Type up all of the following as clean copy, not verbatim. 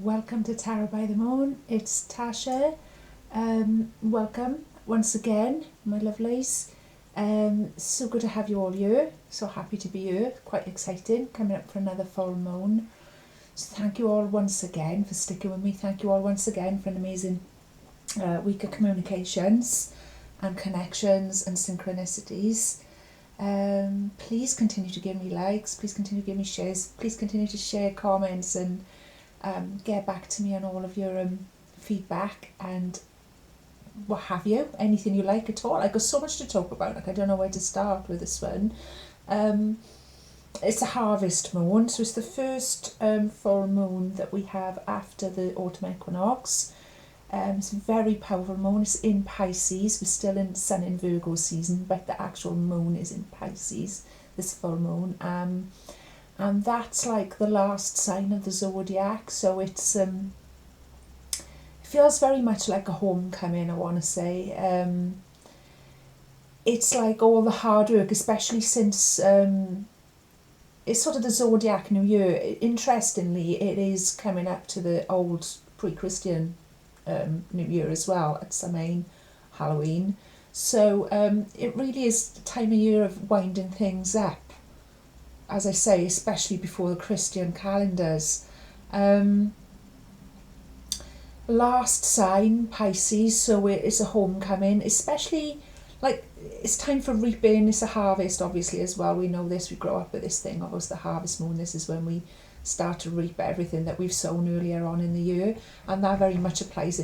Welcome to Tarot by the Moon. It's Tasha. Welcome once again, my lovelies. So good to have you all here. So happy to be here. Quite exciting. Coming up for another full moon. So thank you all once again for sticking with me. Thank you all once again for an amazing week of communications and connections and synchronicities. Please continue to give me likes. Please continue to give me shares. Please continue to share comments and get back to me on all of your feedback and what have you, anything you like at all. I've got so much to talk about, like I don't know where to start with this one. It's a harvest moon, so it's the first full moon that we have after the autumn equinox. It's a very powerful moon. It's in Pisces. We're still in Sun in Virgo season, but the actual moon is in Pisces, this full moon. And that's like the last sign of the zodiac, so it's feels very much like a homecoming, I want to say. It's like all the hard work, especially since it's sort of the zodiac new year. Interestingly, it is coming up to the old pre-Christian new year as well, at Samhain, Halloween. So it really is the time of year of winding things up, as I say, especially before the Christian calendars. Last sign, Pisces, so it is a homecoming, especially like it's time for reaping. It's a harvest, obviously, as well. We know this, we grow up with this thing, obviously the harvest moon. This is when we start to reap everything that we've sown earlier on in the year, and that very much applies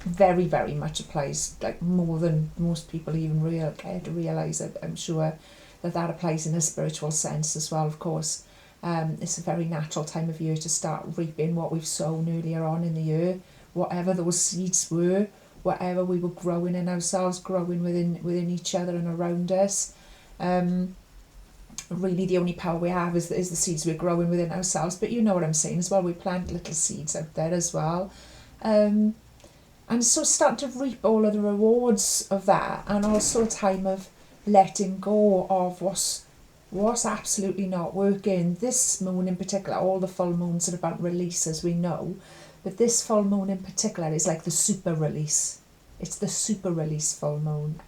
very much applies, like more than most people even care to realise. I'm sure that applies in a spiritual sense as well, of course. It's a very natural time of year to start reaping what we've sown earlier on in the year, whatever those seeds were, whatever we were growing in ourselves, growing within each other and around us. Really the only power we have is the seeds we're growing within ourselves, but you know what I'm saying as well, we plant little seeds out there as well. And so starting to reap all of the rewards of that, and also a time of letting go of what's absolutely not working. This moon in particular, all the full moons are about release, as we know, but this full moon in particular is like the super release. It's the super release full moon.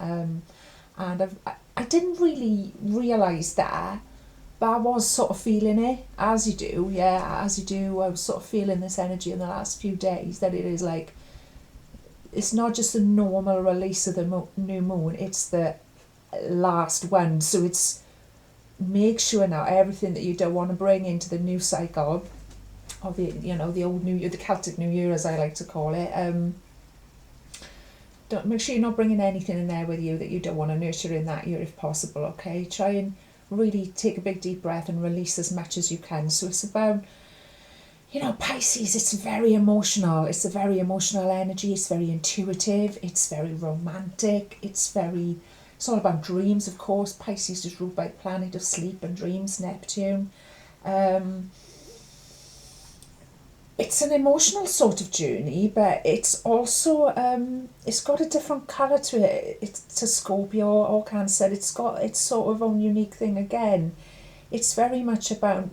And I didn't really realise that, but I was sort of feeling it, as you do. I was sort of feeling this energy in the last few days, that it is like, it's not just a normal release of the new moon, it's the last one. So it's make sure now everything that you don't want to bring into the new cycle of the old new year, the Celtic New Year as I like to call it. Don't make sure you're not bringing anything in there with you that you don't want to nurture in that year if possible. Okay, try and really take a big deep breath and release as much as you can. So it's about, Pisces, it's very emotional. It's a very emotional energy. It's very intuitive. It's very romantic. It's all about dreams, of course. Pisces is ruled by the planet of sleep and dreams, Neptune. It's an emotional sort of journey, but it's also, it's got a different colour to it. It's to Scorpio or Cancer. It's got its sort of own unique thing again. It's very much about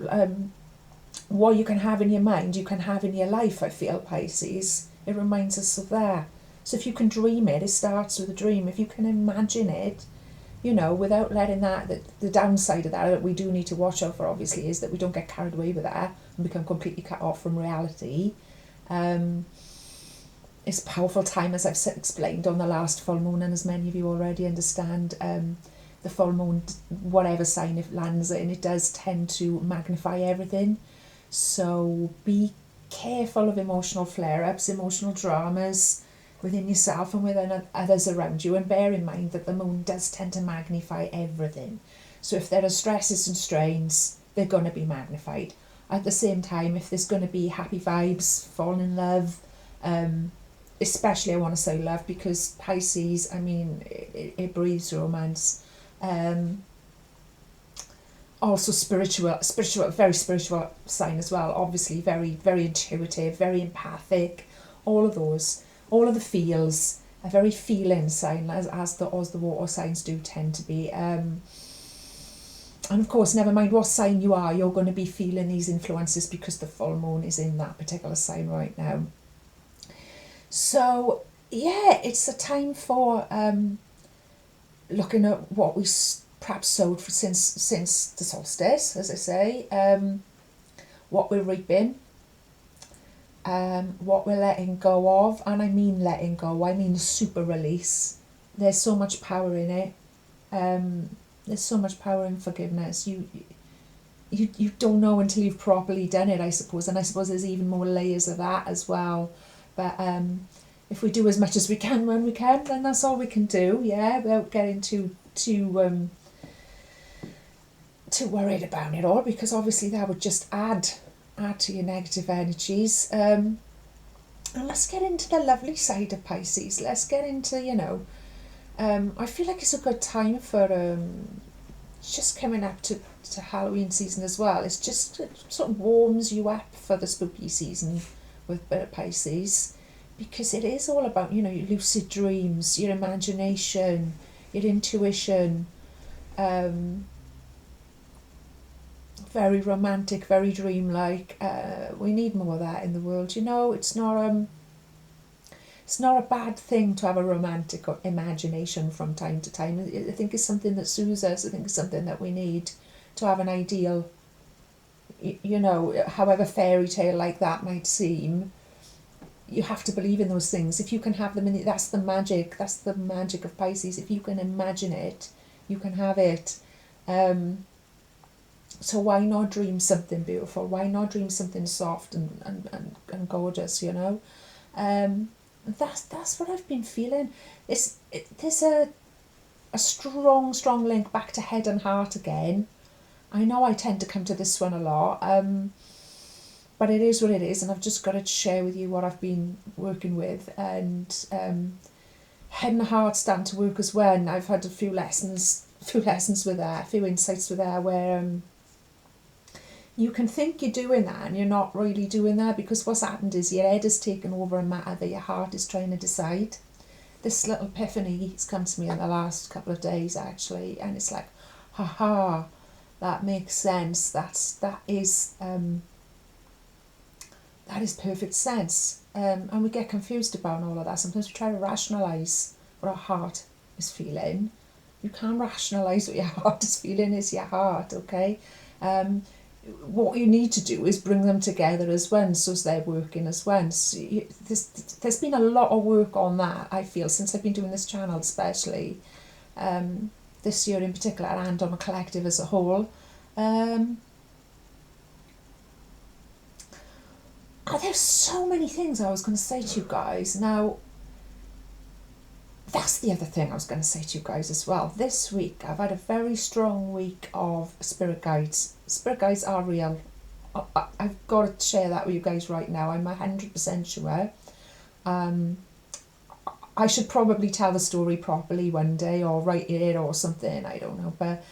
what you can have in your mind, you can have in your life, I feel, Pisces. It reminds us of that. So if you can dream it, it starts with a dream. If you can imagine it, without letting the downside of that we do need to watch out for, obviously, is that we don't get carried away with that and become completely cut off from reality. It's a powerful time, as I've explained on the last full moon, and as many of you already understand, the full moon, whatever sign it lands in, it does tend to magnify everything. So be careful of emotional flare-ups, emotional dramas within yourself and within others around you, and bear in mind that the moon does tend to magnify everything. So if there are stresses and strains, they're going to be magnified. At the same time, if there's going to be happy vibes, fall in love, especially I want to say love, because Pisces, I mean, it breathes romance. Also very spiritual sign as well, obviously very, very intuitive, very empathic, all of the feels, a very feeling sign, as the water signs do tend to be. And of course, never mind what sign you are, you're going to be feeling these influences because the full moon is in that particular sign right now. So yeah, it's a time for looking at what we perhaps sowed for since the solstice, as I say, what we're reaping, what we're letting go of. And I mean letting go, I mean super release. There's so much power in it. There's so much power in forgiveness. You don't know until you've properly done it, I suppose. And I suppose there's even more layers of that as well. But if we do as much as we can when we can, then that's all we can do, yeah, without getting too worried about it all, because obviously that would just add to your negative energies. And let's get into the lovely side of Pisces. Let's get into, I feel like it's a good time for just coming up to Halloween season as well. It's just, it sort of warms you up for the spooky season with Pisces, because it is all about, your lucid dreams, your imagination, your intuition, very romantic, very dreamlike. We need more of that in the world. It's not a bad thing to have a romantic imagination from time to time. I think it's something that soothes us. I think it's something that we need to have an ideal, however fairy tale like that might seem. You have to believe in those things. If you can have them that's the magic. That's the magic of Pisces. If you can imagine it, you can have it. So why not dream something beautiful? Why not dream something soft and gorgeous, That's what I've been feeling. There's a strong link back to head and heart again. I know I tend to come to this one a lot, but it is what it is, and I've just got to share with you what I've been working with. And head and heart stand to work as well. And I've had a few lessons with that, a few insights with that, where you can think you're doing that and you're not really doing that, because what's happened is your head has taken over a matter that your heart is trying to decide. This little epiphany has come to me in the last couple of days, actually, and it's like, haha, that makes sense. That is perfect sense. And we get confused about all of that. Sometimes we try to rationalise what our heart is feeling. You can't rationalise what your heart is feeling. It's your heart, okay? What you need to do is bring them together as one, so they're working as one. So there's been a lot of work on that, I feel, since I've been doing this channel, especially this year in particular, and on a collective as a whole. There's so many things I was going to say to you guys. Now, that's the other thing I was going to say to you guys as well. This week, I've had a very strong week of spirit guides. Spirit guides are real. I've got to share that with you guys right now. I'm 100% sure. I should probably tell the story properly one day, or write it or something, I don't know. But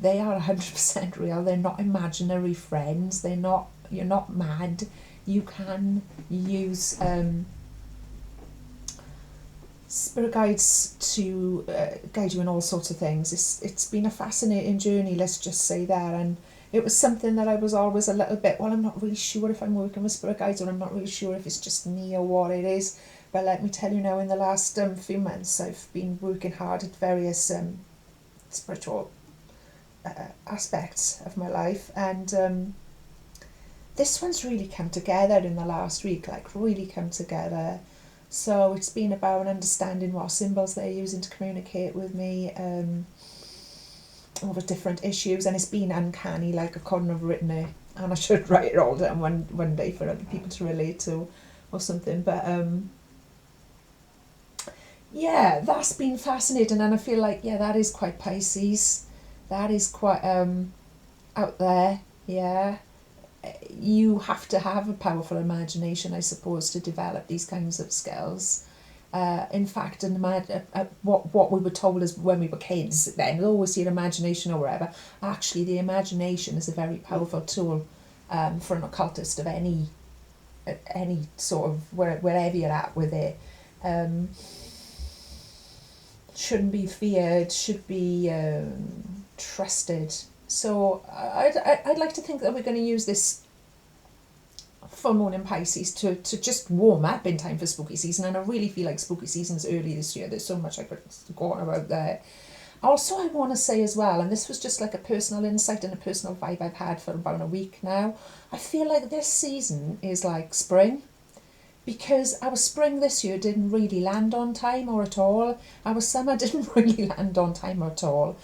they are 100% real. They're not imaginary friends. You're not mad. You can use spirit guides to guide you in all sorts of things. It's been a fascinating journey, let's just say that. And it was something that I was always a little bit, well, I'm not really sure if I'm working with spirit guides, or I'm not really sure if it's just me or what it is. But let me tell you now, in the last few months, I've been working hard at various spiritual aspects of my life, and this one's really come together in the last week, really come together. So it's been about understanding what symbols they're using to communicate with me over different issues, and it's been uncanny. I couldn't have written it, and I should write it all down one day for other people to relate to or something. But yeah, that's been fascinating, and I feel like, yeah, that is quite Pisces. That is quite out there, yeah. You have to have a powerful imagination, I suppose, to develop these kinds of skills. In fact, what we were told as when we were kids, then always your imagination or whatever. Actually, the imagination is a very powerful tool for an occultist of any sort of wherever you're at with it. shouldn't be feared, should be trusted. So I'd like to think that we're going to use this full moon in Pisces to just warm up in time for spooky season, and I really feel like spooky season's early this year. There's so much I could go on about there. Also, I want to say as well, and this was just like a personal insight and a personal vibe I've had for about a week now, I feel like this season is like spring, because our spring this year didn't really land on time or at all. Our summer didn't really land on time at all.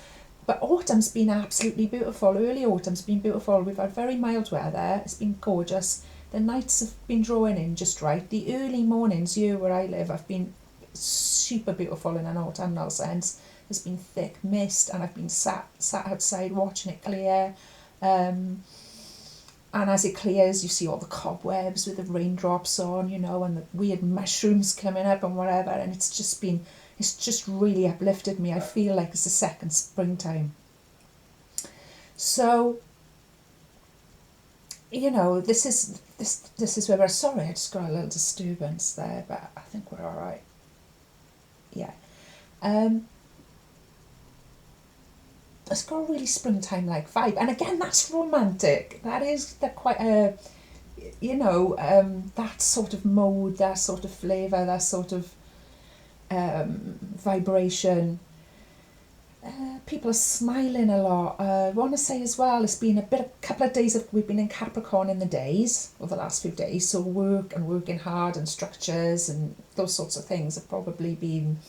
But autumn's been absolutely beautiful. Early autumn's been beautiful. We've had very mild weather. It's been gorgeous. The nights have been drawing in just right. The early mornings here where I live have been super beautiful in an autumnal sense. There's been thick mist, and I've been sat outside watching it clear. And as it clears, you see all the cobwebs with the raindrops on, you know, and the weird mushrooms coming up and whatever. And it's just really uplifted me. I feel like it's a second springtime. So, you know, this is where we're, sorry, I just got a little disturbance there, but I think we're all right. Yeah. It's got a really springtime-like vibe. And again, that's romantic. That is quite a, you know, that sort of mode, that sort of flavour, that sort of vibration. People are smiling a lot. I want to say as well, it's been a couple of days we've been in Capricorn in the days, over the last few days, so work and working hard and structures and those sorts of things have probably been,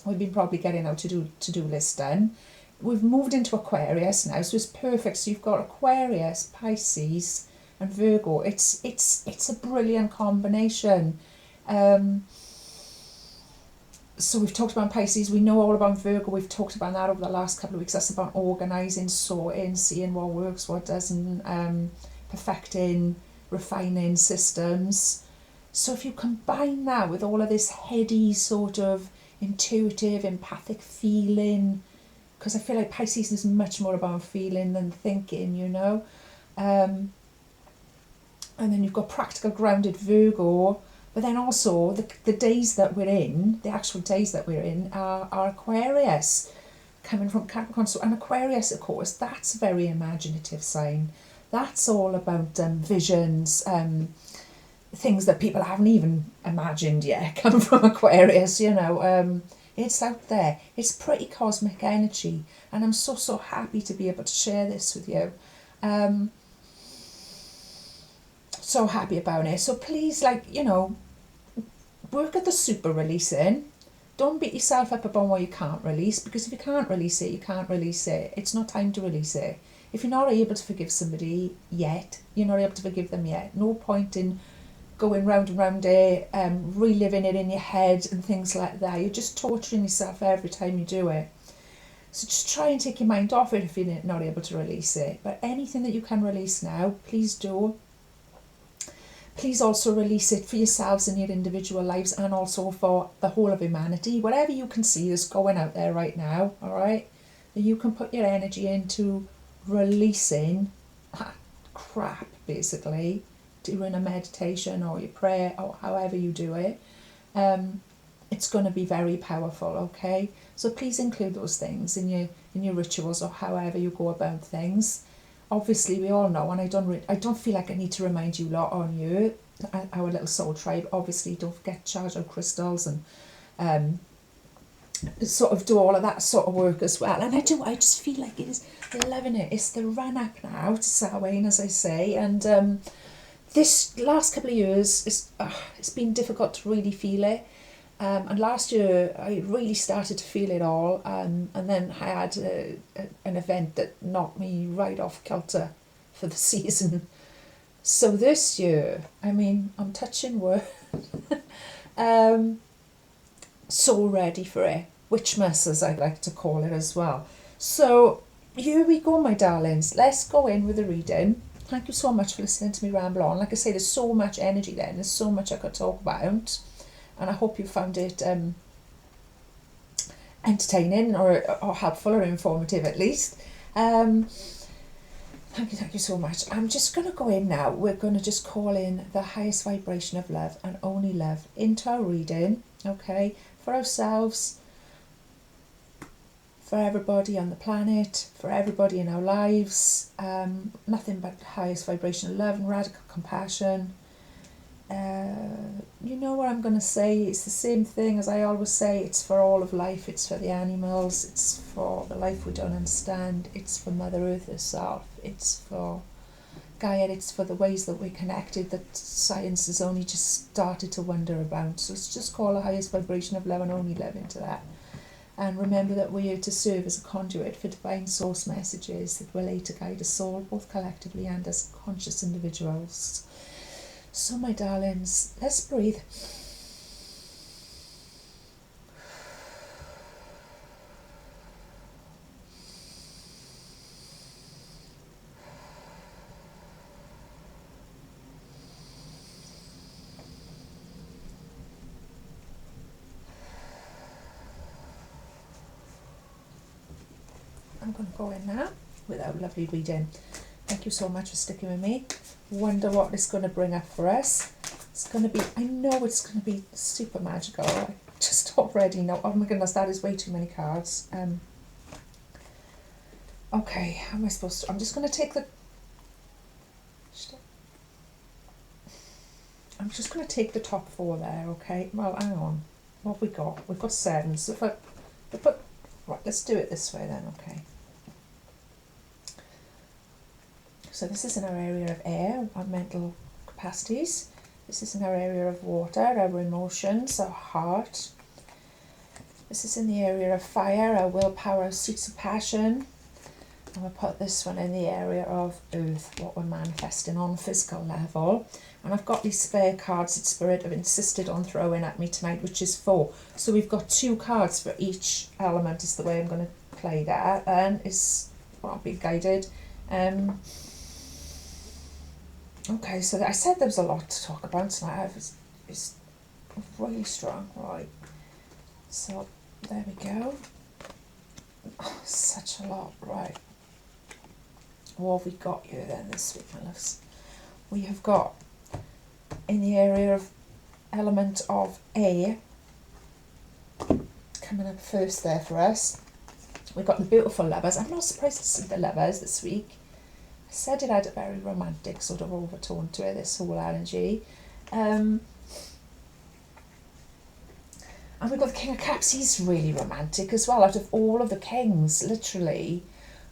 we've been probably getting our to-do list done. We've moved into Aquarius now, so it's perfect. So you've got Aquarius, Pisces and Virgo. It's a brilliant combination. So we've talked about Pisces, we know all about Virgo, we've talked about that over the last couple of weeks. That's about organising, sorting, seeing what works, what doesn't, perfecting, refining systems. So if you combine that with all of this heady sort of intuitive, empathic feeling, because I feel like Pisces is much more about feeling than thinking, you know. And then you've got practical, grounded Virgo. But then also the days that we're in, the actual days that we're in are Aquarius, coming from Capricorn. So an Aquarius, of course, that's a very imaginative sign. That's all about visions, things that people haven't even imagined yet come from Aquarius, you know. It's out there. It's pretty cosmic energy. And I'm so happy to be able to share this with you. So happy about it. So please, like, you know, work at the super releasing. Don't beat yourself up about what you can't release, because if you can't release it, you can't release it. It's not time to release it. If you're not able to forgive somebody yet, you're not able to forgive them yet. No point in going round and round it, reliving it in your head and things like that. You're just torturing yourself every time you do it. So just try and take your mind off it if you're not able to release it. But anything that you can release now, please do. Please also release it for yourselves in your individual lives, and also for the whole of humanity. Whatever you can see is going out there right now, all right? That you can put your energy into releasing that crap, basically, during a meditation or your prayer or however you do it. It's going to be very powerful, okay? So please include those things in your rituals or however you go about things. Obviously, we all know, and I don't feel like I need to remind you lot on you, our little soul tribe. Obviously, don't forget charge out crystals and sort of do all of that sort of work as well. And I just feel like it is loving it. It's the run up now to Samhain, as I say, and this last couple of years it's been difficult to really feel it. And last year I really started to feel it all, and then I had an event that knocked me right off kilter for the season. So this year, I mean, I'm touching wood, so ready for it, witchmas as I like to call it as well. So here we go, my darlings, let's go in with the reading. Thank you so much for listening to me ramble on. Like I say, there's so much energy there, and there's so much I could talk about. And I hope you found it entertaining or helpful or informative at least. Thank you so much. I'm just going to go in now. We're going to just call in the highest vibration of love and only love into our reading, okay, for ourselves, for everybody on the planet, for everybody in our lives. Nothing but highest vibrational love and radical compassion. You know what I'm going to say? It's the same thing as I always say. It's for all of life. It's for the animals. It's for the life we don't understand. It's for Mother Earth herself. It's for Gaia. It's for the ways that we're connected that science has only just started to wonder about. So let's just call the highest vibration of love and only love into that. And remember that we're here to serve as a conduit for divine source messages that will aid to guide us all, both collectively and as conscious individuals. So my darlings, let's breathe. I'm going to go in now with our lovely reading. Thank you so much for sticking with me. Wonder what it's going to bring up for us. It's going to be, I know it's going to be super magical. I just already know. Oh my goodness, that is way too many cards. Okay, how am I supposed to? I'm just going to take the... I'm just going to take the top 4 there, okay? Well, hang on. What have we got? We've got 7. So if I put... Right, let's do it this way then, okay? So this is in our area of air, our mental capacities. This is in our area of water, our emotions, our heart. This is in the area of fire, our willpower, our seats of passion. And we'll put this one in the area of earth, what we're manifesting on a physical level. And I've got these spare cards that Spirit have insisted on throwing at me tonight, which is 4. So we've got 2 cards for each element is the way I'm going to play that. And it's not being guided. Okay, so I said there was a lot to talk about tonight. It's really strong, right? So there we go. Oh, such a lot, right? What have we got here then this week, my loves? We have got in the area of element of air coming up first there for us. We've got the beautiful lovers. I'm not surprised to see the lovers this week. I said it had a very romantic sort of overtone to it, this whole energy. And we've got the King of Cups. He's really romantic as well, out of all of the kings, literally.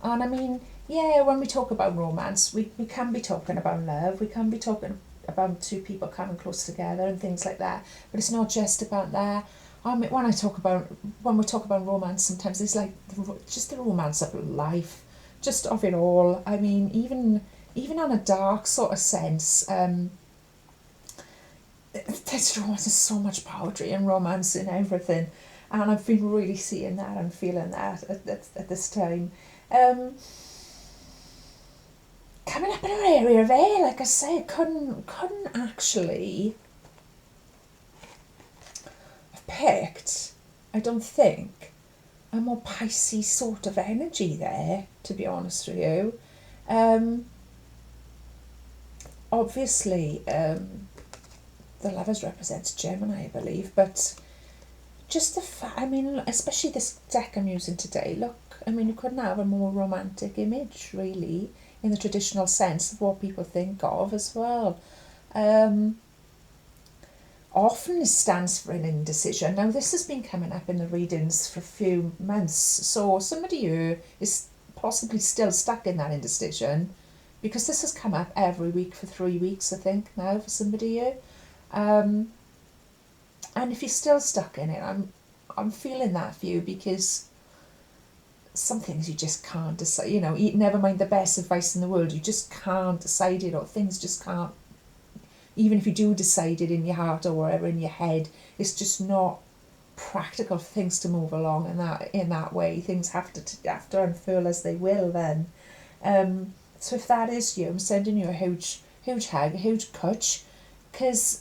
And I mean, yeah, when we talk about romance, we can be talking about love. We can be talking about 2 people coming close together and things like that. But it's not just about that. I mean, when we talk about romance, sometimes it's like just the romance of life. Just of it all. I mean, even on a dark sort of sense, there's so much poetry and romance in everything, and I've been really seeing that and feeling that at this time. Coming up in our area of air, like I say, couldn't actually have picked, I don't think, a more Pisces sort of energy there, to be honest with you. Obviously, the Lovers represents Gemini, I believe, but just the fact, I mean, especially this deck I'm using today, look, I mean, you couldn't have a more romantic image, really, in the traditional sense of what people think of as well. Often it stands for an indecision. Now, this has been coming up in the readings for a few months, so somebody who is possibly still stuck in that indecision, because this has come up every week for 3 weeks, I think, now for somebody here. And if you're still stuck in it, I'm feeling that for you, because some things you just can't decide, you know, never mind the best advice in the world, you just can't decide it, or things just can't, even if you do decide it in your heart or wherever in your head, it's just not practical for things to move along in that way. Things have to unfurl as they will then. So if that is you, I'm sending you a huge hug, a huge touch, because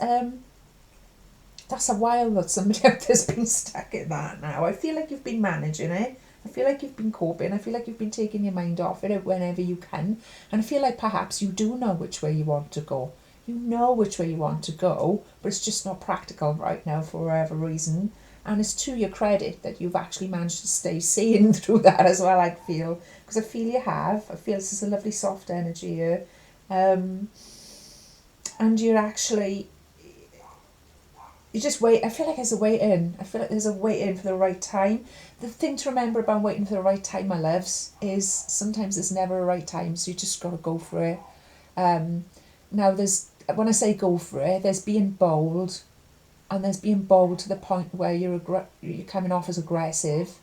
that's a while that somebody out there's been stuck in that now. I feel like you've been managing it. I feel like you've been coping. I feel like you've been taking your mind off it whenever you can. And I feel like perhaps you do know which way you want to go. You know which way you want to go, but it's just not practical right now for whatever reason. And it's to your credit that you've actually managed to stay sane through that as well, I feel. Because I feel you have. I feel this is a lovely soft energy here. And you're actually, you just wait. I feel like there's a wait in. I feel like there's a wait in for the right time. The thing to remember about waiting for the right time, my loves, is sometimes there's never a right time, so you just got to go for it. Now, when I say go for it, there's being bold, and there's being bold to the point where you're coming off as aggressive.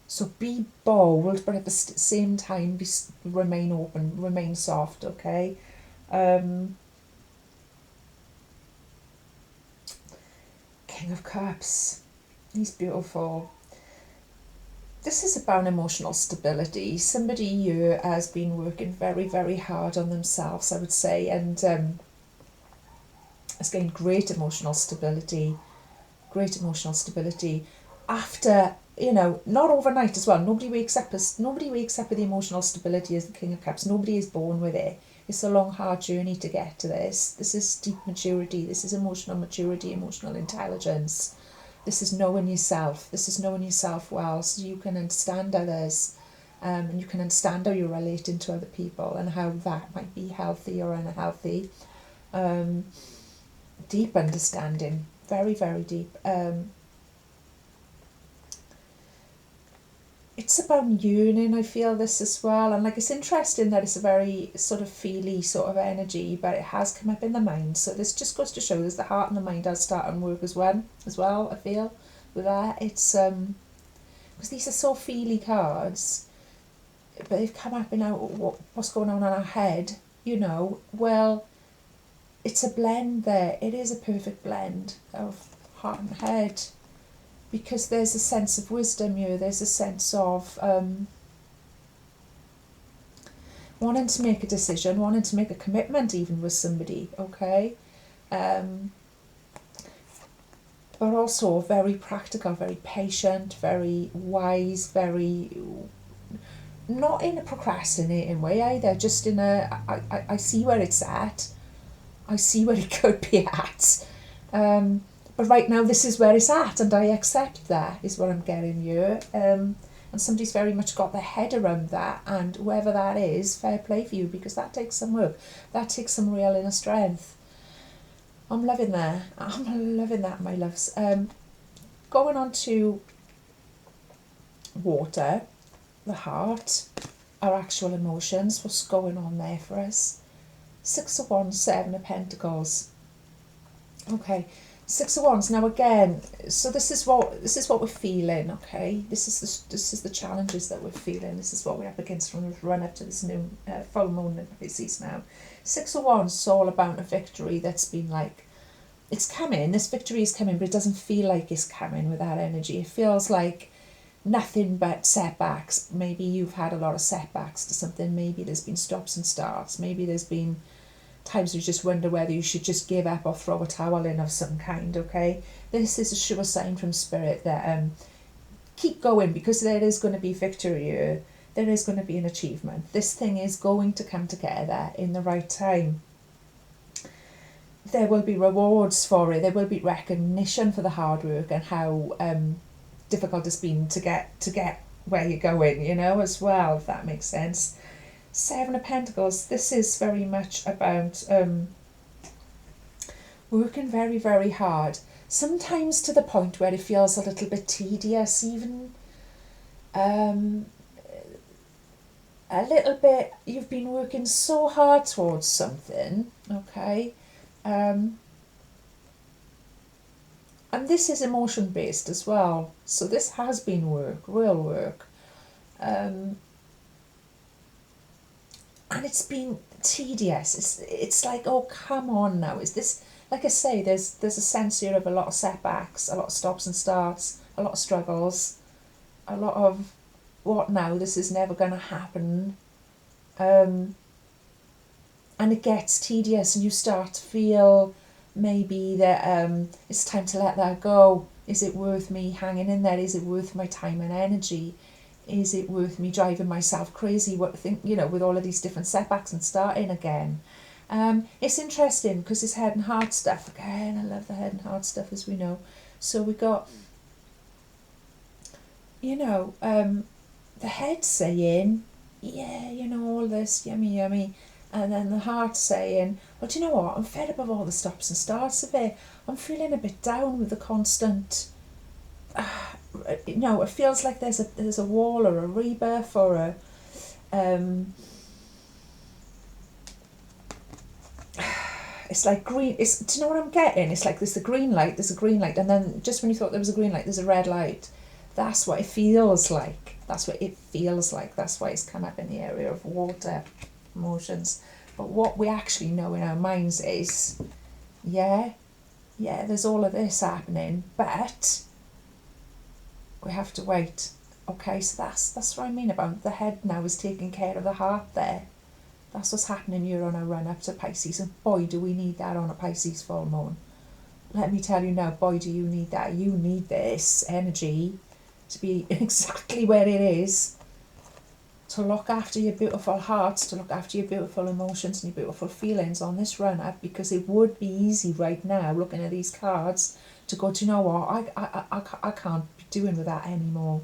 So be bold, but at the same time, remain open, remain soft, okay? King of Cups. He's beautiful. This is about emotional stability. Somebody here has been working very, very hard on themselves, I would say, and has gained great emotional stability. Great emotional stability after, not overnight as well. Nobody wakes up with the emotional stability as the King of Cups. Nobody is born with it. It's a long, hard journey to get to this. This is deep maturity. This is emotional maturity, emotional intelligence. This is knowing yourself. This is knowing yourself well, so you can understand others, and you can understand how you're relating to other people and how that might be healthy or unhealthy. Deep understanding, very, very deep. It's about yearning, I feel, this as well, and it's interesting that it's a very sort of feely sort of energy, but it has come up in the mind, so this just goes to show us the heart and the mind does start and work as well, I feel, with that. It's because these are so feely cards, but they've come up in what's going on in our head, well, it's a blend there. It is a perfect blend of heart and head, because there's a sense of wisdom here, there's a sense of wanting to make a decision, wanting to make a commitment even with somebody, okay? But also very practical, very patient, very wise, very, not in a procrastinating way either, just in I see where it's at, I see where it could be at. But right now, this is where it's at, and I accept that, is what I'm getting here. And somebody's very much got their head around that, and whoever that is, fair play for you, because that takes some work. That takes some real inner strength. I'm loving that. I'm loving that, my loves. Going on to water, the heart, our actual emotions, what's going on there for us. 6 of Wands, 7 of Pentacles. Okay. 6 of Wands. Now again, so this is what we're feeling, okay? This is the challenges that we're feeling. This is what we're up against from the run up to this new full moon in Pisces now. 6 of Wands is all about a victory that's been it's coming. This victory is coming, but it doesn't feel like it's coming with that energy. It feels like nothing but setbacks. Maybe you've had a lot of setbacks to something. Maybe there's been stops and starts. Maybe there's been times you just wonder whether you should just give up or throw a towel in of some kind, okay? This is a sure sign from Spirit that keep going, because there is going to be victory here. There is going to be an achievement. This thing is going to come together in the right time. There will be rewards for it. There will be recognition for the hard work and how difficult it's been to get where you're going, as well, if that makes sense. 7 of Pentacles, this is very much about working very, very hard. Sometimes to the point where it feels a little bit tedious even. A little bit, you've been working so hard towards something, okay? And this is emotion based as well. So this has been work, real work. And it's been tedious. It's like, oh, come on now. Is this, like I say, there's a sense here of a lot of setbacks, a lot of stops and starts, a lot of struggles, a lot of, what now? This is never going to happen. And it gets tedious, and you start to feel maybe that it's time to let that go. Is it worth me hanging in there? Is it worth my time and energy? Is it worth me driving myself crazy? With all of these different setbacks and starting again. It's interesting because it's head and heart stuff again. I love the head and heart stuff, as we know. So we got you know, the head saying, yeah, you know, all this, yummy, yummy. And then the heart saying, well, do you know what? I'm fed up of all the stops and starts of it. I'm feeling a bit down with the constant, you know, it feels like there's a wall or a rebirth or a, it's like green, it's, do you know what I'm getting? It's like there's a green light, and then just when you thought there was a green light, there's a red light. That's what it feels like. That's what it feels like. That's why it's come up in the area of water emotions. But what we actually know in our minds is, yeah, there's all of this happening, but we have to wait. Okay, so that's what I mean about the head now is taking care of the heart there. That's what's happening here on our run up to Pisces, and boy do we need that on a Pisces full moon. Let me tell you now, boy do you need that. You need this energy to be exactly where it is, to look after your beautiful hearts, to look after your beautiful emotions and your beautiful feelings on this run up, because it would be easy right now looking at these cards to go, do you know what, I can't be doing with that anymore.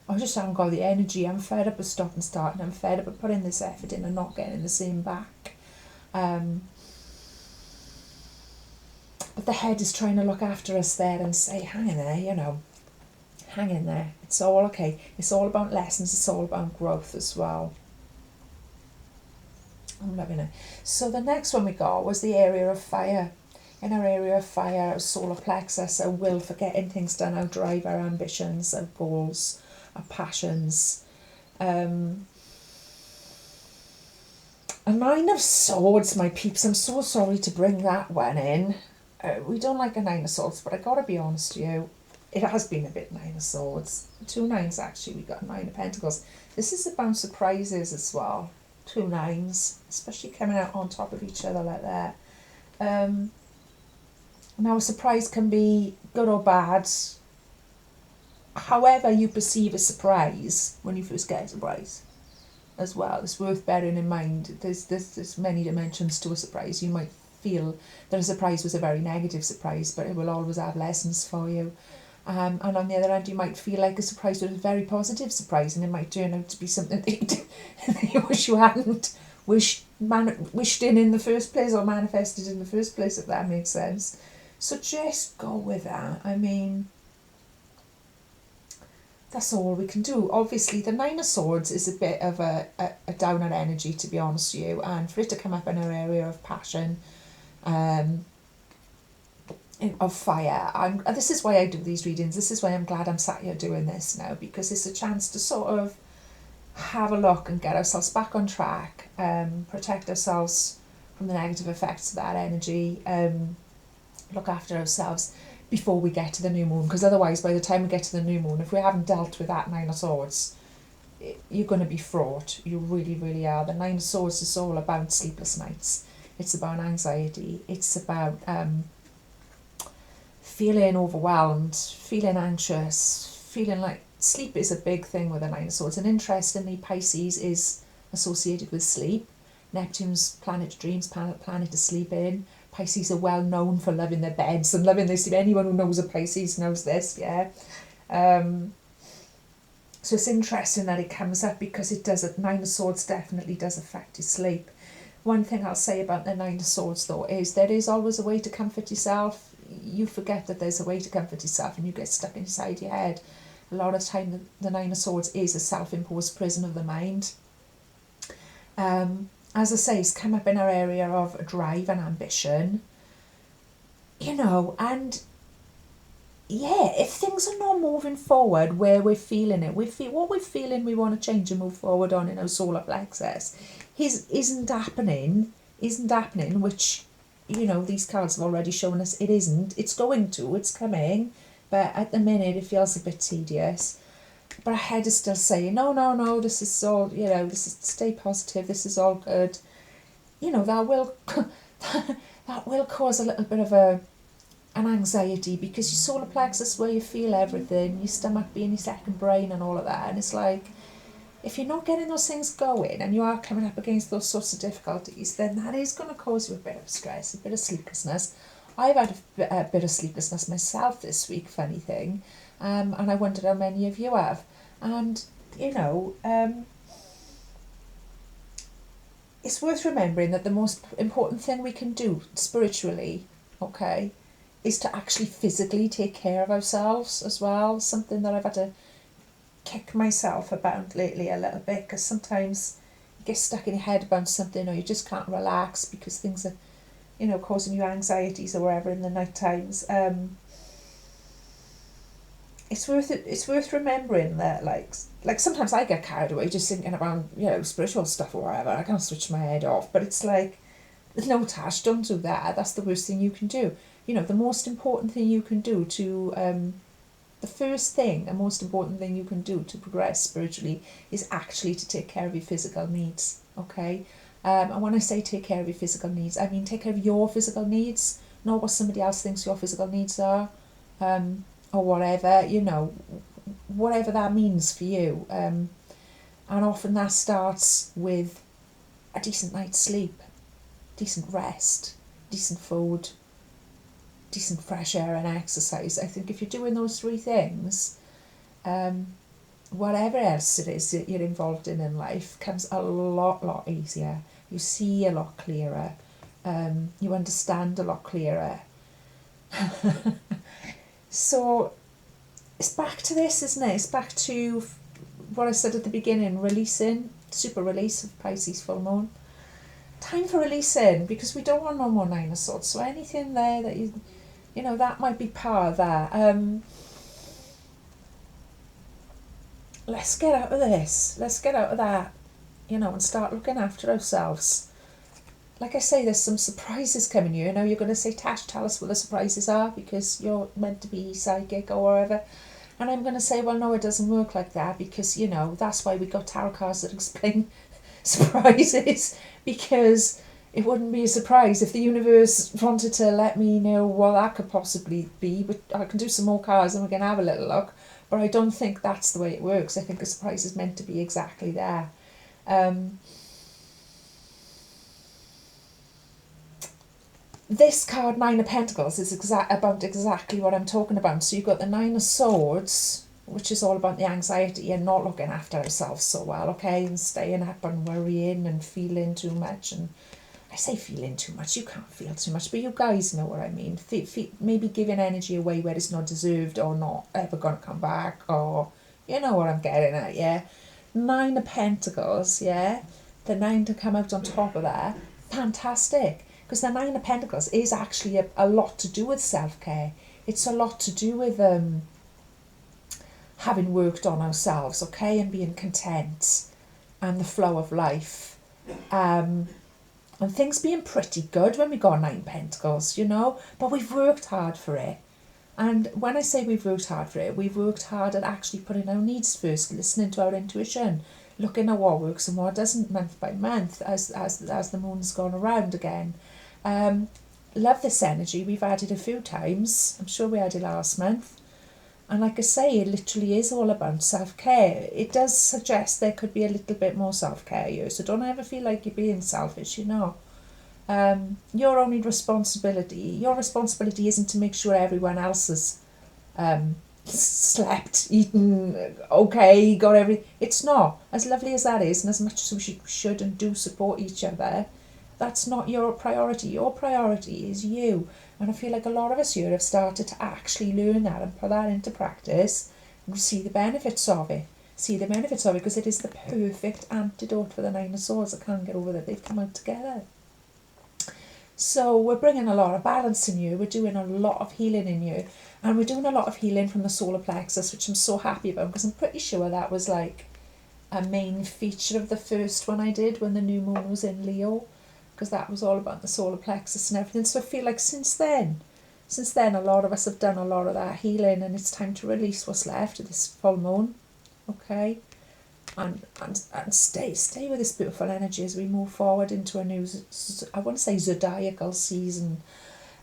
I just haven't got the energy. I'm fed up of stop and start, and I'm fed up of putting this effort in and not getting the same back. But the head is trying to look after us there and say, hang in there, you know, hang in there. It's all okay. It's all about lessons. It's all about growth as well. I'm loving it. So the next one we got was the area of fire. In our area of fire, our solar plexus, our will for getting things done, our drive, our ambitions, our goals, our passions. A Nine of Swords, my peeps. I'm so sorry to bring that one in. We don't like a Nine of Swords, but I gotta be honest with you, it has been a bit Nine of Swords. 2 nines actually. We got 9 of Pentacles. This is about surprises as well. 2 nines, especially coming out on top of each other like that. Now a surprise can be good or bad. However you perceive a surprise when you first get a surprise as well, it's worth bearing in mind. There's many dimensions to a surprise. You might feel that a surprise was a very negative surprise, but it will always have lessons for you. And on the other hand, you might feel like a surprise was a very positive surprise, and it might turn out to be something that you wish you hadn't wished in the first place, or manifested in the first place, if that makes sense. So just go with that. I mean, that's all we can do. Obviously, the Nine of Swords is a bit of a downer energy, to be honest with you, and for it to come up in our area of passion, of fire. This is why I do these readings. This is why I'm glad I'm sat here doing this now, because it's a chance to sort of have a look and get ourselves back on track, protect ourselves from the negative effects of that energy, look after ourselves before we get to the new moon, because otherwise by the time we get to the new moon, if we haven't dealt with that Nine of Swords, you're going to be fraught. You really, really are. The Nine of Swords is all about sleepless nights. It's about anxiety. It's about feeling overwhelmed, feeling anxious, feeling like sleep is a big thing with the Nine of Swords. And interestingly, Pisces is associated with sleep. Neptune's planet of dreams, planet to sleep in. Pisces are well known for loving their beds and loving their sleep. Anyone who knows a Pisces knows this, yeah. So it's interesting that it comes up, because it does. Nine of Swords definitely does affect your sleep. One thing I'll say about the Nine of Swords, though, is there is always a way to comfort yourself. You forget that there's a way to comfort yourself, and you get stuck inside your head. A lot of time, the Nine of Swords is a self-imposed prison of the mind. As I say, it's come up in our area of drive and ambition, you know, and yeah, if things are not moving forward where we're feeling it, what we're feeling we want to change and move forward on in our solar plexus isn't happening, which, you know, these cards have already shown us it isn't. It's going to, it's coming, but at the minute it feels a bit tedious. But our head is still saying, no, this is all, you know, this is, stay positive, this is all good. You know, that will that will cause a little bit of an anxiety, because your solar plexus is where you feel everything, your stomach being your second brain and all of that. And it's like, if you're not getting those things going and you are coming up against those sorts of difficulties, then that is going to cause you a bit of stress, a bit of sleeplessness. I've had a bit of sleeplessness myself this week, funny thing, and I wondered how many of you have. And, you know, it's worth remembering that the most important thing we can do spiritually, okay, is to actually physically take care of ourselves as well. Something that I've had to kick myself about lately a little bit, because sometimes you get stuck in your head about something, or you just can't relax because things are, you know, causing you anxieties or whatever in the night times. It's worth remembering that, like sometimes I get carried away just thinking about, you know, spiritual stuff or whatever. I can't switch my head off, but it's like, no, Tash, don't do that. That's the worst thing you can do. You know, the most important thing you can do to the first thing and most important thing you can do to progress spiritually is actually to take care of your physical needs, okay? And when I say take care of your physical needs, I mean take care of your physical needs, not what somebody else thinks your physical needs are, or whatever, you know, whatever that means for you. And often that starts with a decent night's sleep, decent rest, decent food, decent fresh air and exercise. I think if you're doing those three things, whatever else it is that you're involved in life comes a lot easier. You see a lot clearer. You understand a lot clearer. So it's back to this, isn't it? It's back to what I said at the beginning, releasing, super release of Pisces full moon. Time for releasing, because we don't want no more Nine of Swords. So anything there that you know, that might be part of that. Let's get out of this. Let's get out of that, you know, and start looking after ourselves. Like I say, there's some surprises coming here. Now you're going to say, Tash, tell us what the surprises are, because you're meant to be psychic or whatever. And I'm going to say, well, no, it doesn't work like that, because, you know, that's why we got tarot cards that explain surprises, because it wouldn't be a surprise if the universe wanted to let me know what that could possibly be. But I can do some more cards and we can have a little look. But I don't think that's the way it works. I think a surprise is meant to be exactly there. This card, Nine of Pentacles, is about exactly what I'm talking about. So you've got the Nine of Swords, which is all about the anxiety and not looking after ourselves so well, okay? And staying up and worrying and feeling too much. And I say feeling too much, you can't feel too much, but you guys know what I mean. Maybe giving energy away where it's not deserved or not ever going to come back, or you know what I'm getting at, yeah? Nine of Pentacles, yeah? The nine to come out on top of that, fantastic. Because the Nine of Pentacles is actually a lot to do with self-care. It's a lot to do with having worked on ourselves, okay? And being content and the flow of life. And things being pretty good when we got Nine Pentacles, you know, but we've worked hard for it. And when I say we've worked hard for it, we've worked hard at actually putting our needs first, listening to our intuition, looking at what works and what doesn't month by month as the moon's gone around again. Love this energy. We've had it a few times. I'm sure we had it last month. And like I say, it literally is all about self-care. It does suggest there could be a little bit more self-care here. So don't ever feel like you're being selfish, you know. Your responsibility isn't to make sure everyone else has slept, eaten, okay, got everything. It's not. As lovely as that is, and as much as we should and do support each other, that's not your priority. Your priority is you. And I feel like a lot of us here have started to actually learn that and put that into practice and see the benefits of it. Because it is the perfect antidote for the Nine of Swords. I can't get over that they've come out together. So we're bringing a lot of balance in you. We're doing a lot of healing in you. And we're doing a lot of healing from the solar plexus, which I'm so happy about, because I'm pretty sure that was like a main feature of the first one I did when the new moon was in Leo, because that was all about the solar plexus and everything. So I feel like since then a lot of us have done a lot of that healing, and it's time to release what's left of this full moon, okay? And stay with this beautiful energy as we move forward into a new, I want to say, zodiacal season.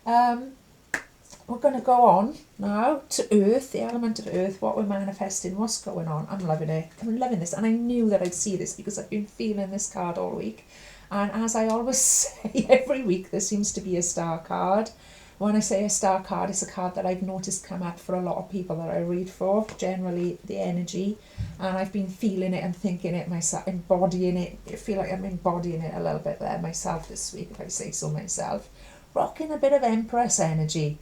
We're going to go on now to Earth, the element of Earth, what we're manifesting, what's going on. I'm loving it. I'm loving this. And I knew that I'd see this because I've been feeling this card all week. And as I always say, every week there seems to be a star card. When I say a star card, it's a card that I've noticed come up for a lot of people that I read for, generally the energy. And I've been feeling it and thinking it myself, embodying it. I feel like I'm embodying it a little bit there myself this week, if I say so myself. Rocking a bit of Empress energy.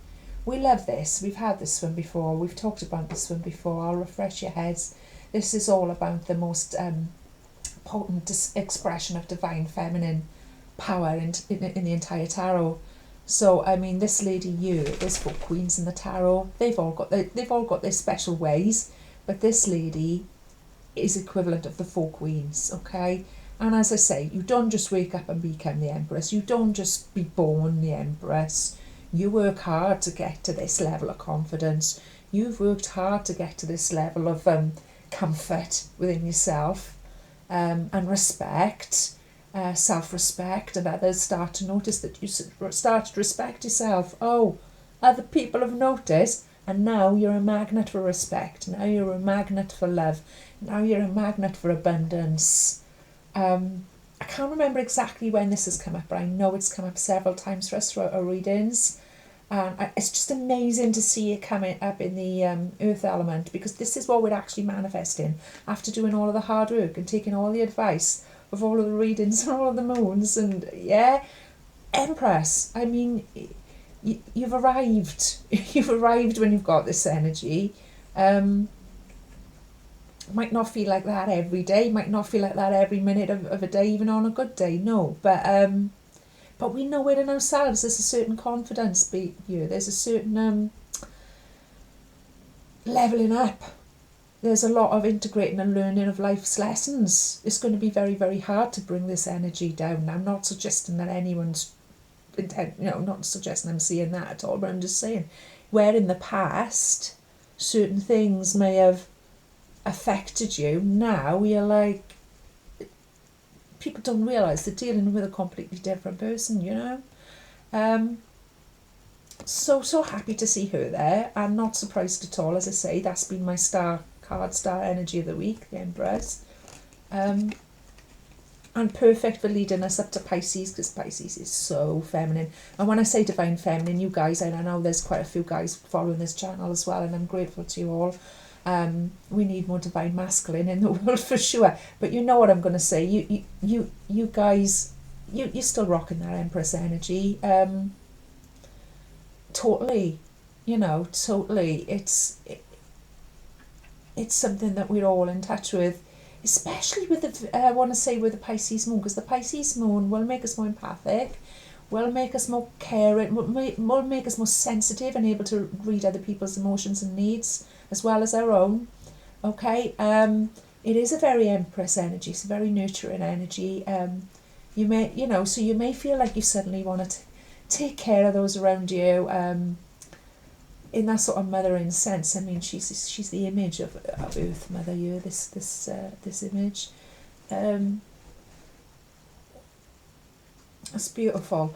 We love this. We've had this one before. We've talked about this one before. I'll refresh your heads. This is all about the most potent expression of divine feminine power in the entire tarot. So I mean, this lady here, there's 4 queens in the tarot. They've all got their special ways, but this lady is equivalent of the 4 queens. Okay, and as I say, you don't just wake up and become the Empress. You don't just be born the Empress. You work hard to get to this level of confidence. You've worked hard to get to this level of comfort within yourself, and respect. Self-respect, and others start to notice that you start to respect yourself. Oh, other people have noticed, and now you're a magnet for respect. Now you're a magnet for love. Now you're a magnet for abundance. I can't remember exactly when this has come up, but I know it's come up several times for us throughout our readings. It's just amazing to see it coming up in the earth element, because this is what we're actually manifesting after doing all of the hard work and taking all the advice of all of the readings and all of the moons. And yeah, Empress, I mean, you've arrived. You've arrived when you've got this energy. Might not feel like that every day, might not feel like that every minute of a day, even on a good day, no, but we know it in ourselves. There's a certain confidence here, there's a certain leveling up. There's a lot of integrating and learning of life's lessons. It's going to be very, very hard to bring this energy down. I'm not suggesting that anyone's intent, not suggesting I'm seeing that at all, but I'm just saying, where in the past certain things may have affected you, now you're like, people don't realise they're dealing with a completely different person, So happy to see her there. I'm not surprised at all. As I say, that's been my star energy of the week, the Empress. And perfect for leading us up to Pisces, because Pisces is so feminine. And when I say divine feminine, you guys, and I know there's quite a few guys following this channel as well, and I'm grateful to you all. We need more divine masculine in the world for sure. But you know what I'm going to say. You guys, you're still rocking that Empress energy. Totally, totally. It's something that we're all in touch with, especially with with the Pisces moon, because the Pisces moon will make us more empathic, will make us more caring, will make us more sensitive and able to read other people's emotions and needs as well as our own. Okay, it is a very Empress energy. It's a very nurturing energy. You may feel like you suddenly want to take care of those around you. In that sort of mothering sense. I mean, she's the image of Earth Mother. You this image. It's beautiful.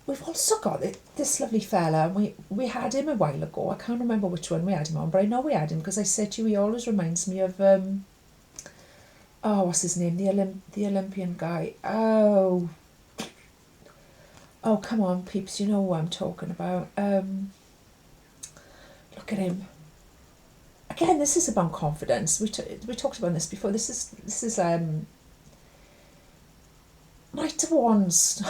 We've also got this lovely fella, and we had him a while ago. I can't remember which one we had him on, but I know we had him because I said to you, he always reminds me of what's his name? The Olympian guy. Oh, come on, peeps, you know who I'm talking about. Look at him. Again, this is about confidence. We talked about this before. This is Knight of Wands.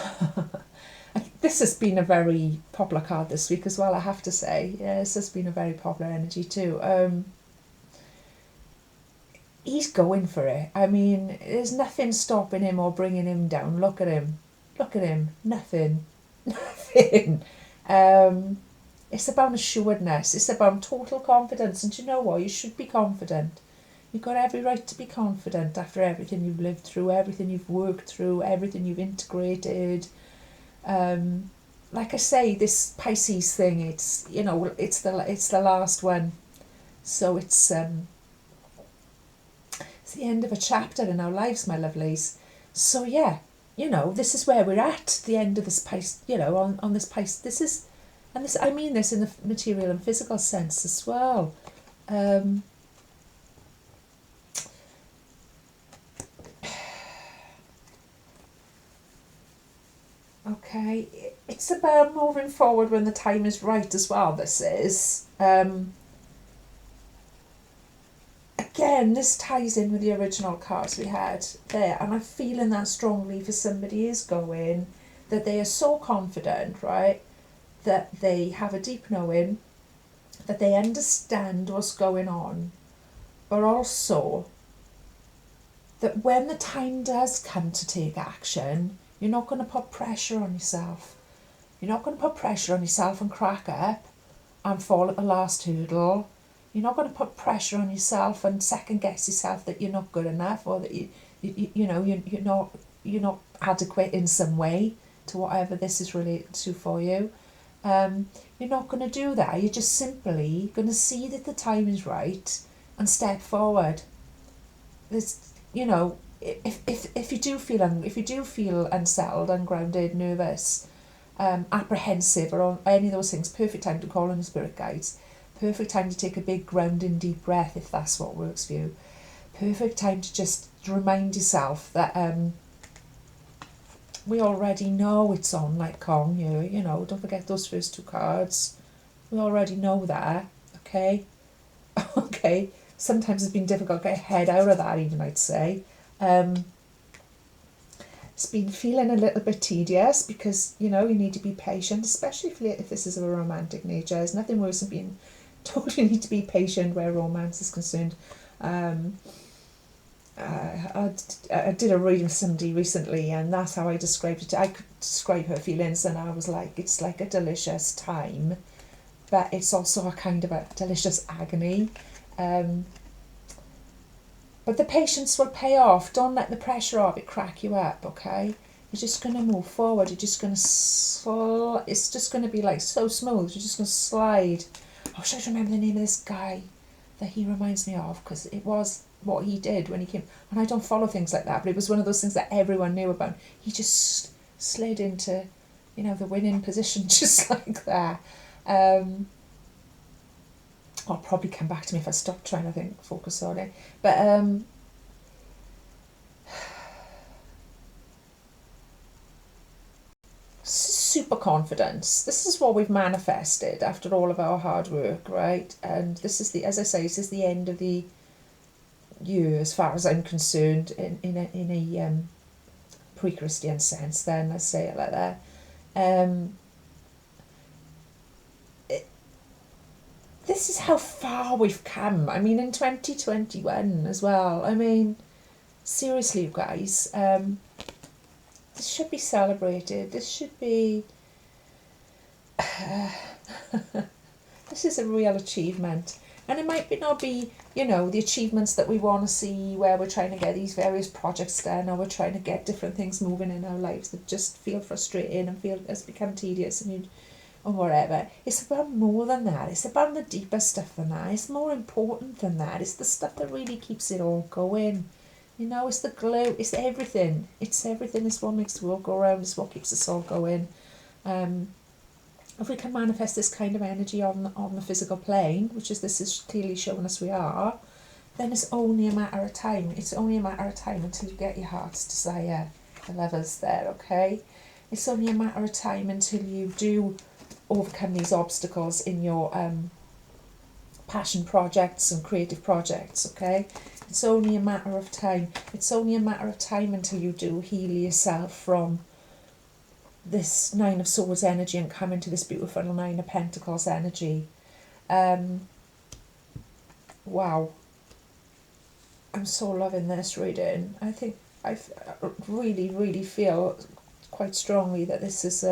This has been a very popular card this week as well, I have to say. Yeah, this has been a very popular energy too. He's going for it. I mean, there's nothing stopping him or bringing him down. Look at him. Nothing. It's about assuredness. It's about total confidence. And you know what? You should be confident. You've got every right to be confident after everything you've lived through, everything you've worked through, everything you've integrated. Like I say, this Pisces thing, it's the last one. So it's the end of a chapter in our lives, my lovelies. So yeah, this is where we're at, the end of this Pisces, on this Pisces. This is, and this, I mean this in the material and physical sense as well. Okay, it's about moving forward when the time is right as well, this is. Again, this ties in with the original cards we had there, and I'm feeling that strongly for somebody is going, that they are so confident, right, that they have a deep knowing, that they understand what's going on, but also that when the time does come to take action, you're not going to put pressure on yourself. You're not going to put pressure on yourself and crack up and fall at the last hurdle. You're not going to put pressure on yourself and second guess yourself that you're not good enough, or that you're not adequate in some way to whatever this is related to for you. You're not going to do that. You're just simply going to see that the time is right and step forward. There's, if you do feel unsettled, ungrounded, nervous, apprehensive, or any of those things, perfect time to call on the spirit guides. Perfect time to take a big grounding deep breath if that's what works for you. Perfect time to just remind yourself that we already know it's on, like Kong here, don't forget those first two cards. We already know that, okay? Okay, sometimes it's been difficult to get head out of that even, I'd say. It's been feeling a little bit tedious because, you need to be patient, especially if this is of a romantic nature. There's nothing worse than being told you need to be patient where romance is concerned. I did a reading with somebody recently, and that's how I described it. I could describe her feelings, and I was like, it's like a delicious time, but it's also a kind of a delicious agony. But the patience will pay off. Don't let the pressure of it crack you up, okay? You're just going to move forward. You're just going to it's just going to be like so smooth. You're just going to slide. I wish I remember the name of this guy that he reminds me of, because it was what he did when he came. And I don't follow things like that, but it was one of those things that everyone knew about. He just slid into, the winning position just like that. I'll probably come back to me if I stop trying to focus on it. But super confidence. This is what we've manifested after all of our hard work, right? And this is as I say, this is the end of the year as far as I'm concerned, in a pre-Christian sense. Then let's say it like that. This is how far we've come. I mean, in 2021 as well. I mean, seriously, you guys, this should be celebrated. This should be... this is a real achievement. And it might not be, the achievements that we want to see, where we're trying to get these various projects done, or we're trying to get different things moving in our lives that just feel frustrating and has become tedious or whatever. It's about more than that. It's about the deeper stuff than that. It's more important than that. It's the stuff that really keeps it all going. It's the glue. It's everything. It's everything. It's what makes the world go around. It's what keeps us all going. If we can manifest this kind of energy on the physical plane, which is this is clearly showing us we are, then it's only a matter of time. It's only a matter of time until you get your heart's desire. The lovers there, okay? It's only a matter of time until you do overcome these obstacles in your passion projects and creative projects, okay? It's only a matter of time. It's only a matter of time until you do heal yourself from this Nine of Swords energy and come into this beautiful Nine of Pentacles energy. Wow. I'm so loving this reading. I think I really, really feel quite strongly that this is...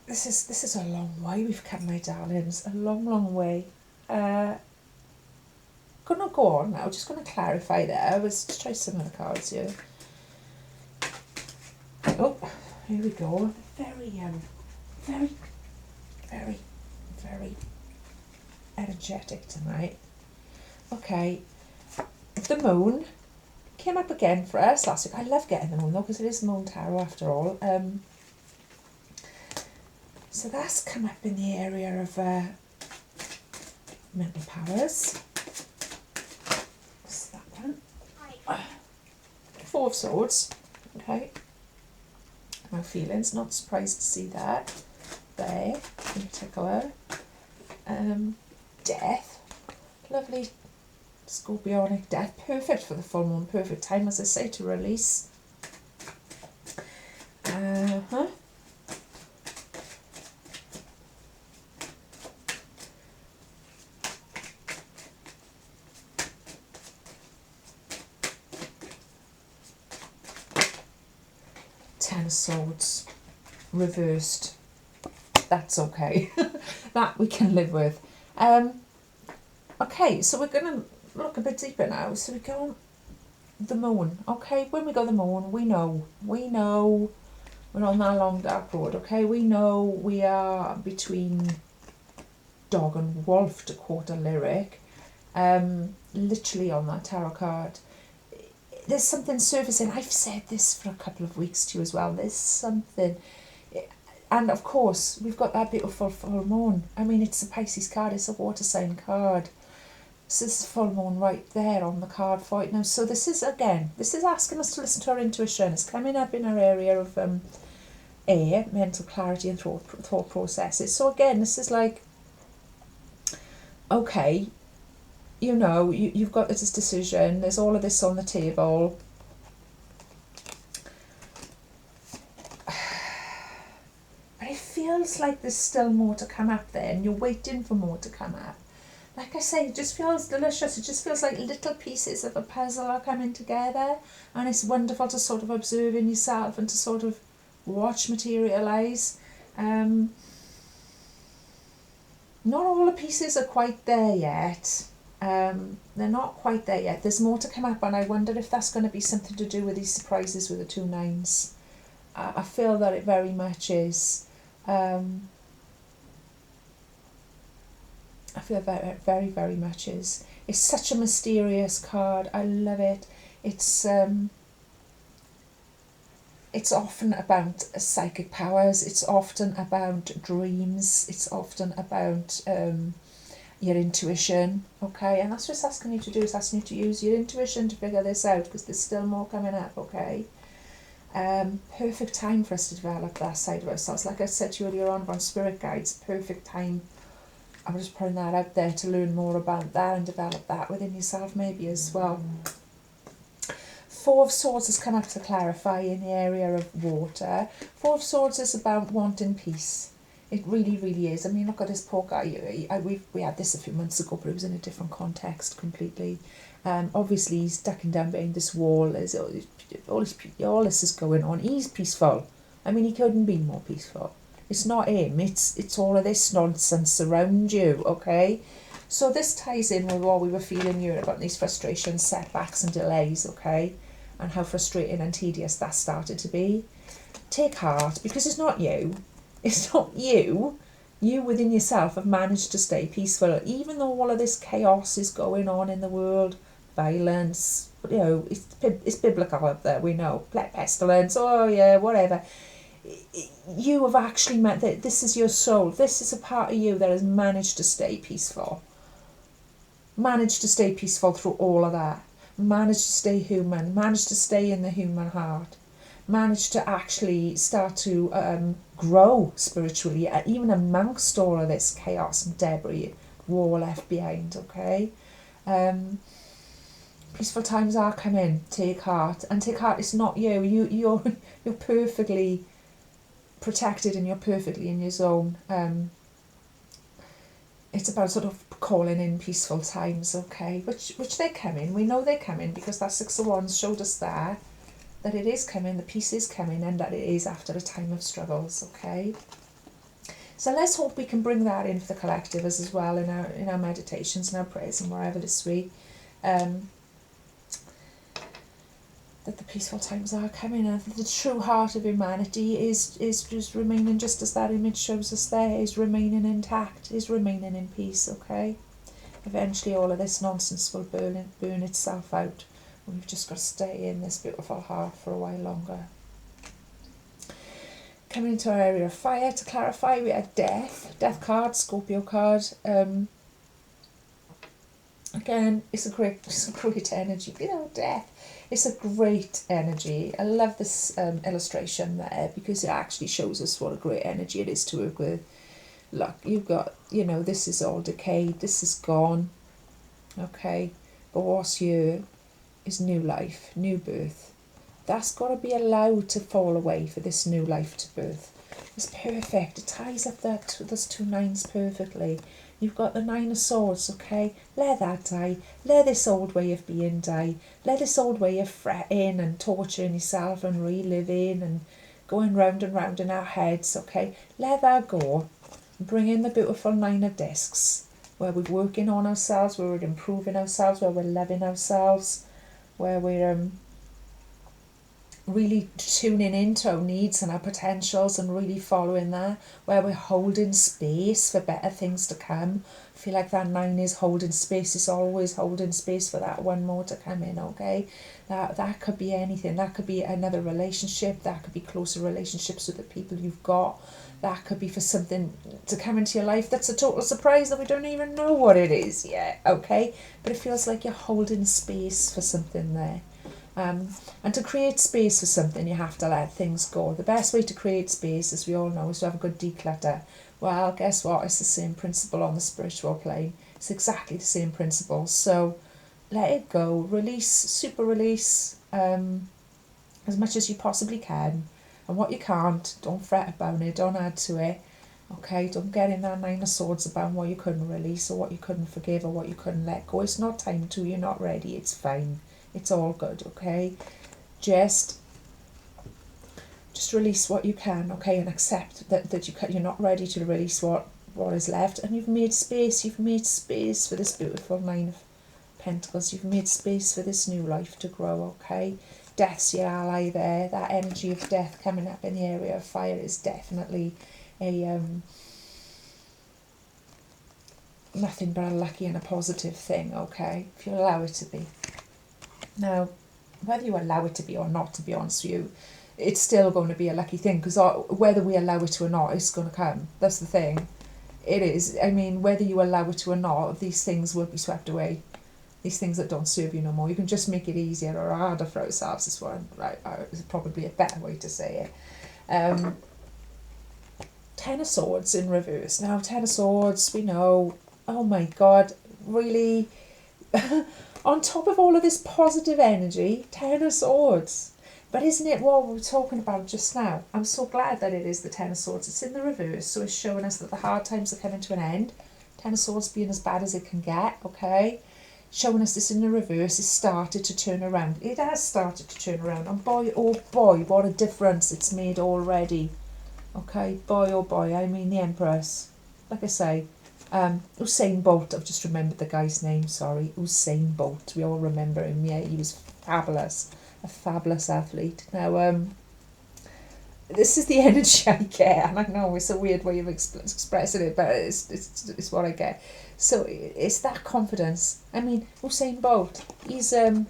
This is a long way we've come, my darlings. A long, long way. Gonna go on now. Just gonna clarify there. Let's try some of the cards here. Oh, here we go. Very, very, very, very energetic tonight. Okay, the moon came up again for us last week. I love getting the moon though, because it is Moon Tarot after all. So that's come up in the area of mental powers. What's that one? Four of Swords. Okay. No feelings, not surprised to see that there in particular. Death. Lovely scorpionic death. Perfect for the full moon. Perfect time, as I say, to release. Ten of Swords. Reversed. That's okay. That we can live with. Okay, so we're going to look a bit deeper now. So we go the moon. Okay, when we go the moon, we know we're on that long dark road. Okay, we know we are between dog and wolf, to quote a lyric. Literally on that tarot card. There's something surfacing. I've said this for a couple of weeks to you as well. There's something. And of course, we've got that beautiful full moon. I mean, it's a Pisces card. It's a water sign card. So this is full moon right there on the card for it now. So this is, again, this is asking us to listen to our intuition. It's coming up in our area of air, mental clarity and thought processes. So again, this is like, okay, you know, you've got this decision. There's all of this on the table. But it feels like there's still more to come up there, and you're waiting for more to come up. Like I say, it just feels delicious. It just feels like little pieces of a puzzle are coming together, and it's wonderful to sort of observe in yourself and to sort of watch materialise. Not all the pieces are quite there yet. They're not quite there yet. There's more to come up, and I wonder if that's going to be something to do with these surprises with the 2 9s. I feel that it very much is. I feel very, very, very much is. It's such a mysterious card. I love it. It's often about psychic powers. It's often about dreams. It's often about your intuition. Okay, and that's what it's asking you to do. It's asking you to use your intuition to figure this out, because there's still more coming up. Okay. Perfect time for us to develop that side of ourselves. Like I said to you earlier on about spirit guides, perfect time. I'm just putting that out there to learn more about that and develop that within yourself maybe as well. 4 of Swords has come up to clarify in the area of water. 4 of Swords is about wanting peace. It really, really is. I mean, look at this poor guy. We had this a few months ago, but it was in a different context completely. Obviously, he's ducking down behind this wall. There's all this is going on. He's peaceful. I mean, he couldn't be more peaceful. It's not him. It's all of this nonsense around you, okay? So this ties in with what we were feeling here about these frustrations, setbacks and delays, okay? And how frustrating and tedious that started to be. Take heart, because it's not you. It's not you. You within yourself have managed to stay peaceful, even though all of this chaos is going on in the world, violence, you know, it's biblical up there, we know, pestilence, oh yeah, whatever. You have actually met that this is your soul. This is a part of you that has managed to stay peaceful. Managed to stay peaceful through all of that. Managed to stay human. Managed to stay in the human heart. Managed to actually start to grow spiritually, even amongst all of this chaos and debris, war left behind, okay? Peaceful times are coming. Take heart. And take heart, it's not you. You're perfectly protected and you're perfectly in your zone. It's about sort of calling in peaceful times, okay, which they're coming. We know they're coming because that 6 of Wands showed us there that it is coming, the peace is coming, and that it is after a time of struggles, okay. So let's hope we can bring that in for the collective as well in our meditations and our prayers and wherever this week. That the peaceful times are coming, and the true heart of humanity is just remaining, just as that image shows us there, is remaining intact, is remaining in peace, okay? Eventually all of this nonsense will burn itself out. We've just got to stay in this beautiful heart for a while longer. Coming into our area of fire, to clarify, we had death card, Scorpio card. Again, it's a great energy, you know, death. It's a great energy. I love this illustration there because it actually shows us what a great energy it is to work with. Look, you've got, this is all decayed, this is gone, okay? But what's here is new life, new birth. That's got to be allowed to fall away for this new life to birth. It's perfect. It ties up those two nines perfectly. You've got the Nine of Swords, okay? Let that die. Let this old way of being die. Let this old way of fretting and torturing yourself and reliving and going round and round in our heads, okay? Let that go. Bring in the beautiful Nine of Discs, where we're working on ourselves, where we're improving ourselves, where we're loving ourselves, where we're really tuning into our needs and our potentials and really following that, where we're holding space for better things to come. I feel like that nine is holding space. It's always holding space for that one more to come in, okay? That could be anything. That could be another relationship. That could be closer relationships with the people you've got. That could be for something to come into your life that's a total surprise that we don't even know what it is yet, okay? But it feels like you're holding space for something there. And to create space for something, you have to let things go. The best way to create space, as we all know, is to have a good declutter. Well, guess what? It's the same principle on the spiritual plane. It's exactly the same principle. So let it go. Release, super release, as much as you possibly can. And what you can't, don't fret about it. Don't add to it. Okay, don't get in that Nine of Swords about what you couldn't release or what you couldn't forgive or what you couldn't let go. It's not time to. You're not ready. It's fine. It's all good, okay? Just release what you can, okay? And accept that you're not ready to release what is left. And you've made space. You've made space for this beautiful Nine of Pentacles. You've made space for this new life to grow, okay? Death's your ally there. That energy of death coming up in the area of fire is definitely a nothing but a lucky and a positive thing, okay? If you allow it to be. Now, whether you allow it to be or not, to be honest with you, it's still going to be a lucky thing, because whether we allow it to or not, it's going to come. That's the thing. It is. I mean, whether you allow it to or not, these things will be swept away. These things that don't serve you no more. You can just make it easier or harder for ourselves. Is what is probably a better way to say it. Ten of Swords in reverse. Now, Ten of Swords, we know. Oh my God, really. On top of all of this positive energy, Ten of Swords. But isn't it what we were talking about just now? I'm so glad that it is the Ten of Swords. It's in the reverse, so it's showing us that the hard times are coming to an end. Ten of Swords being as bad as it can get, okay? Showing us this in the reverse, it's started to turn around. It has started to turn around. And boy, oh boy, what a difference it's made already. Okay, boy, oh boy, I mean the Empress. Like I say, Usain Bolt, I've just remembered the guy's name, sorry. Usain Bolt, we all remember him, yeah, he was fabulous. A fabulous athlete. Now, this is the energy I get, and I know it's a weird way of expressing it, but it's what I get. So it's that confidence. I mean, Usain Bolt, he's I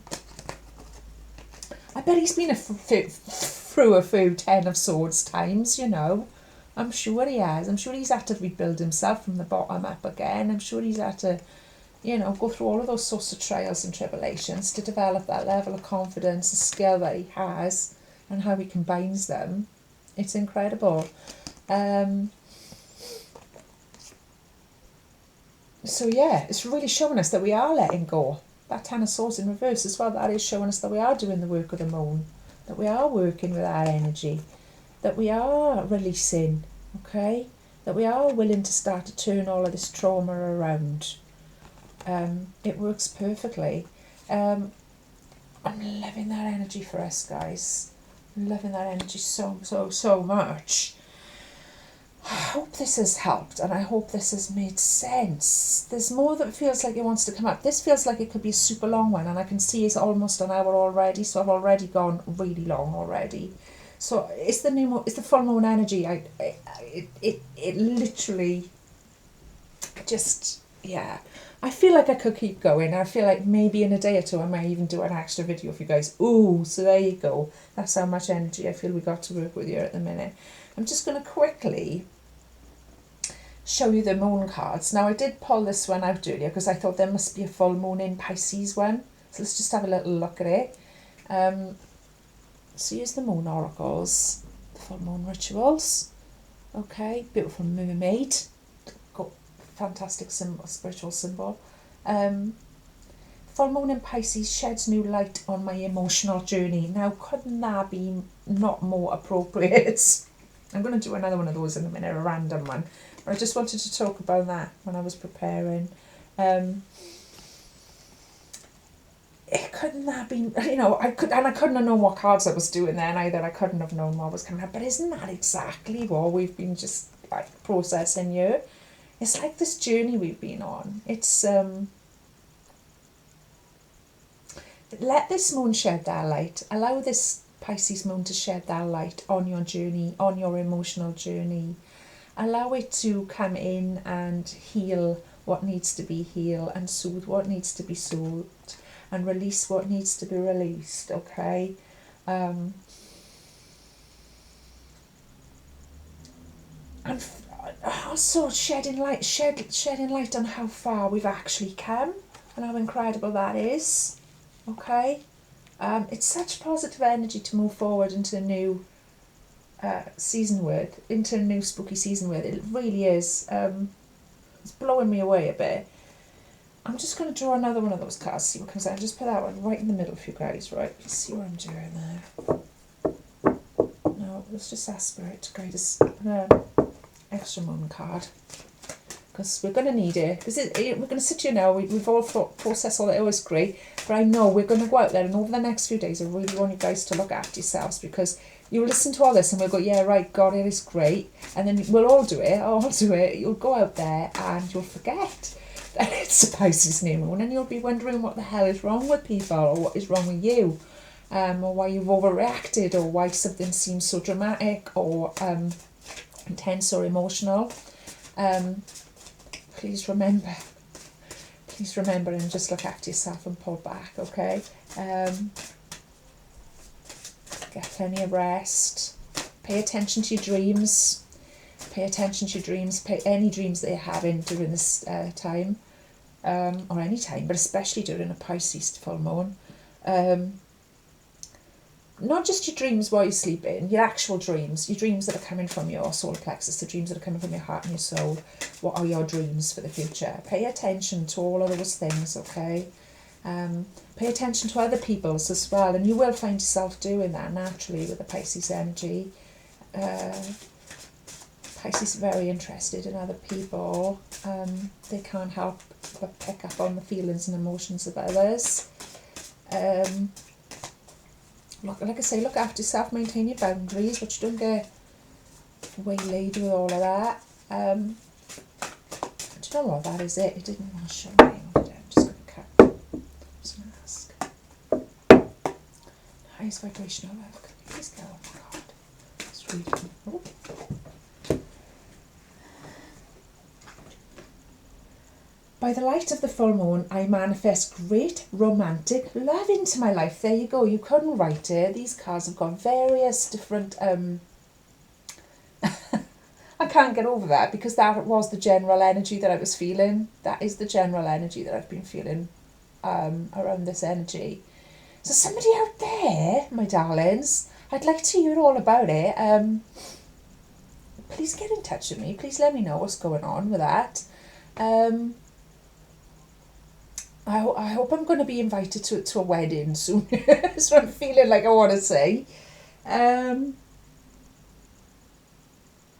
bet he's been through a few Ten of Swords times, you know. I'm sure he has. I'm sure he's had to rebuild himself from the bottom up again. I'm sure he's had to, you know, go through all of those sorts of trials and tribulations to develop that level of confidence, the skill that he has, and how he combines them. It's incredible. So yeah, it's really showing us that we are letting go. That Ten of Swords in reverse as well, that is showing us that we are doing the work of the moon, that we are working with our energy, that we are releasing, okay? That we are willing to start to turn all of this trauma around. It works perfectly. I'm loving that energy for us, guys. I'm loving that energy so much. I hope this has helped, and I hope this has made sense. There's more that feels like it wants to come up. This feels like it could be a super long one, and I can see it's almost an hour already, so I've already gone really long already. So it's the new moon, it's the full moon energy. It literally just, yeah. I feel like I could keep going. I feel like maybe in a day or two I might even do an extra video for you guys. Ooh, so there you go. That's how much energy I feel we got to work with here at the minute. I'm just going to quickly show you the moon cards. Now, I did pull this one out earlier because I thought there must be a full moon in Pisces one. So let's just have a little look at it. So here's the moon oracles, the full moon rituals. Okay, beautiful mermaid, got fantastic symbol, spiritual symbol. Full moon in Pisces sheds new light on my emotional journey. Now, couldn't that be not more appropriate? I'm going to do another one of those in a minute, a random one. But I just wanted to talk about that when I was preparing. It couldn't that be, I couldn't have known what cards I was doing then either. I couldn't have known what was coming up. But isn't that exactly what we've been just like processing here? It's like this journey we've been on. It's let this moon shed that light. Allow this Pisces moon to shed that light on your journey, on your emotional journey. Allow it to come in and heal what needs to be healed and soothe what needs to be soothed and release what needs to be released, okay? And also shedding light on how far we've actually come and how incredible that is, okay? It's such positive energy to move forward into a new season with, into a new spooky season with. It really is. It's blowing me away a bit. I'm just going to draw another one of those cards, see what comes out. Just put that one right in the middle for you guys, right? Let's see what I'm doing there. No, let's just ask Spirit to guide us. Extra moon card. Because we're going to need it. Because we're going to sit here now. We've all processed all that. It was great. But I know we're going to go out there, and over the next few days, I really want you guys to look after yourselves, because you'll listen to all this and we'll go, yeah, right, God, it is great. And then we'll all do it. I'll do it. You'll go out there and you'll forget that it's a Pisces new moon, and you'll be wondering what the hell is wrong with people, or what is wrong with you, or why you've overreacted, or why something seems so dramatic or intense or emotional. Please remember and just look after yourself and pull back, okay? Get plenty of rest. Pay attention to your dreams. Pay attention to your dreams. Pay any dreams that you're having during this time, or any time, but especially during a Pisces full moon. Not just your dreams while you're sleeping, your actual dreams, your dreams that are coming from your solar plexus, the dreams that are coming from your heart and your soul. What are your dreams for the future? Pay attention to all of those things, okay? Pay attention to other people's as well, and you will find yourself doing that naturally with the Pisces energy. Pisces are very interested in other people. They can't help but pick up on the feelings and emotions of others. Like I say, look after yourself, maintain your boundaries, but you don't get waylaid with all of that. Do you know what? That is it. It didn't want to show me. I'm just going to cut. Just going to ask. Highest vibrational love. Can you please go? Oh my God. Let's read it. Oh. By the light of the full moon, I manifest great romantic love into my life. There you go. You couldn't write it. These cards have got various different... I can't get over that, because that was the general energy that I was feeling. That is the general energy that I've been feeling around this energy. So somebody out there, my darlings, I'd like to hear all about it. Please get in touch with me. Please let me know what's going on with that. I hope I'm going to be invited to a wedding soon. That's what I'm feeling like I want to say.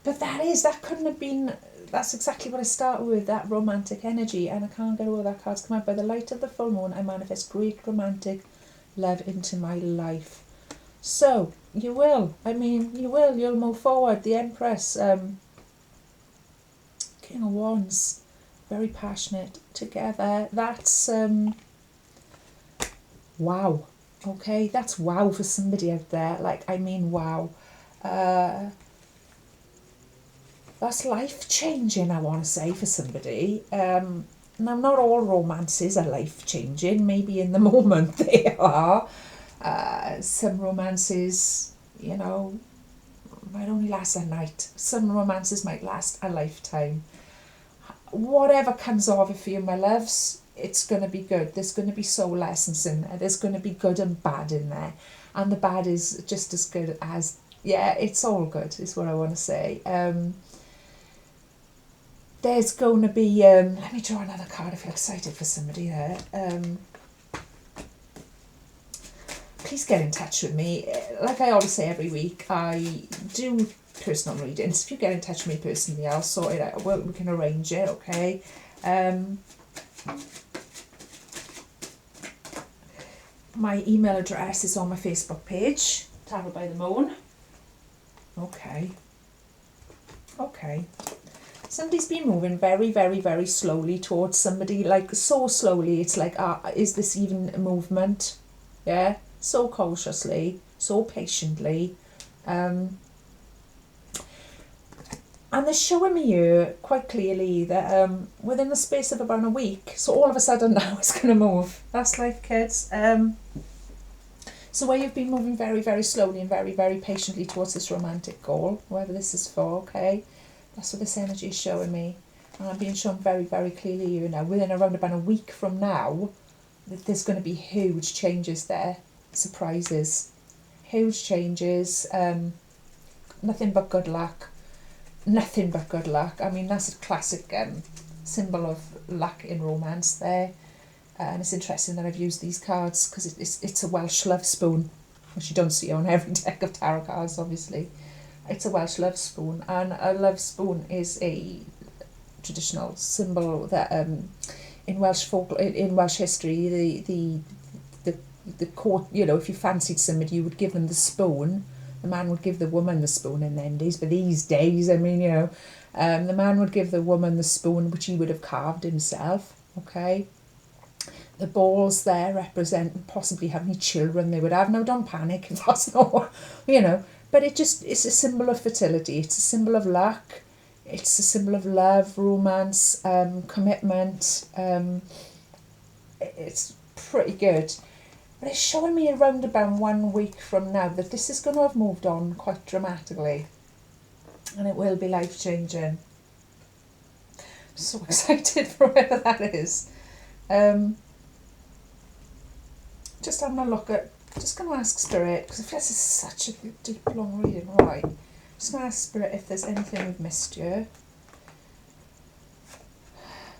But that couldn't have been, that's exactly what I started with, that romantic energy, and I can't get over that card's come out. By the light of the full moon, I manifest great romantic love into my life. So, you'll move forward. The Empress, King of Wands, very passionate together. That's wow. Okay, that's wow for somebody out there. Like, I mean, wow. That's life changing, I want to say, for somebody. Now, not all romances are life changing. Maybe in the moment they are. Some romances, might only last a night. Some romances might last a lifetime. Whatever comes of it for you, my loves, it's going to be good. There's going to be soul lessons in there. There's going to be good and bad in there. And the bad is just as good as, yeah, it's all good, is what I want to say. There's going to be, let me draw another card. I feel excited for somebody there. Please get in touch with me. Like I always say every week, I do personal readings. If you get in touch with me personally, I'll sort it out. We can arrange it, okay? My email address is on my Facebook page, Tarot by the Moon. Okay. Somebody's been moving very, very, very slowly towards somebody, like so slowly. It's like, is this even a movement? Yeah, so cautiously, so patiently. And they're showing me here quite clearly that within the space of about a week, so all of a sudden now it's going to move. That's life, kids. So where you've been moving very, very slowly and very, very patiently towards this romantic goal, whoever this is for, okay? That's what this energy is showing me. And I'm being shown very, very clearly here now. Within around about a week from now, that there's going to be huge changes there. Surprises. Huge changes. Nothing but good luck. Nothing but good luck. I mean, that's a classic symbol of luck in romance there. And it's interesting that I've used these cards because it's a Welsh love spoon, which you don't see on every deck of tarot cards, obviously. It's a Welsh love spoon, and a love spoon is a traditional symbol that in Welsh folklore, in Welsh history, the court, you know, if you fancied somebody, you would give them the spoon. The man would give the woman the spoon in them days, but these days, I mean, you know, the man would give the woman the spoon, which he would have carved himself, okay? The balls there represent possibly how many children they would have. Now, don't panic, that's not, you know, but it's a symbol of fertility. It's a symbol of luck. It's a symbol of love, romance, commitment. It's pretty good. But it's showing me around about 1 week from now that this is going to have moved on quite dramatically. And it will be life-changing. So excited for whatever that is. Just having a look at, just going to ask Spirit, because if this is such a deep, long reading, right, just going to ask Spirit if there's anything we've missed here.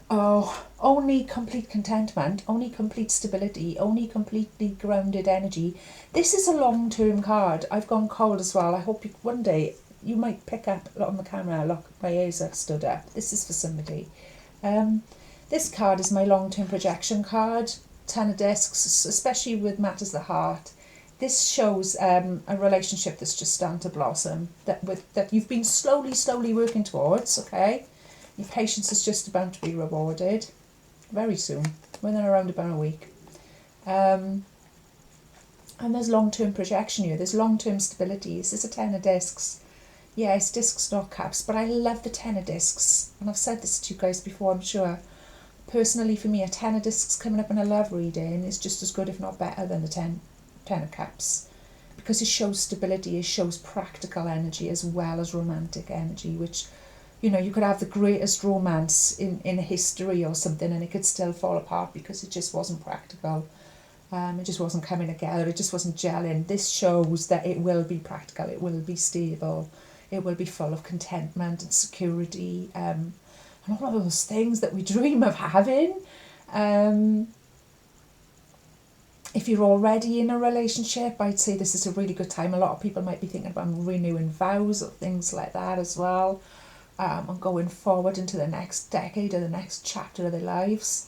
Oh, only complete contentment, only complete stability, only completely grounded energy. This is a long-term card. I've gone cold as well. I hope one day you might pick up on the camera. Look, my ears are stood up. This is for somebody. This card is my long-term projection card. 10 of discs, especially with matters of the heart. This shows a relationship that's just starting to blossom, that you've been slowly working towards, okay? Your patience is just about to be rewarded very soon, within around about a week. And there's long-term projection here, there's long-term stability. This is a 10 of discs. Yeah, it's discs, not cups, but I love the 10 of discs. And I've said this to you guys before, I'm sure. Personally, for me, a 10 of discs coming up in a love reading is just as good, if not better, than the 10 of cups. Because it shows stability, it shows practical energy as well as romantic energy, which, you know, you could have the greatest romance in history or something and it could still fall apart because it just wasn't practical. It just wasn't coming together, it just wasn't gelling. This shows that it will be practical, it will be stable, it will be full of contentment and security, and all of those things that we dream of having. If you're already in a relationship, I'd say this is a really good time. A lot of people might be thinking about renewing vows or things like that as well, and going forward into the next decade or the next chapter of their lives.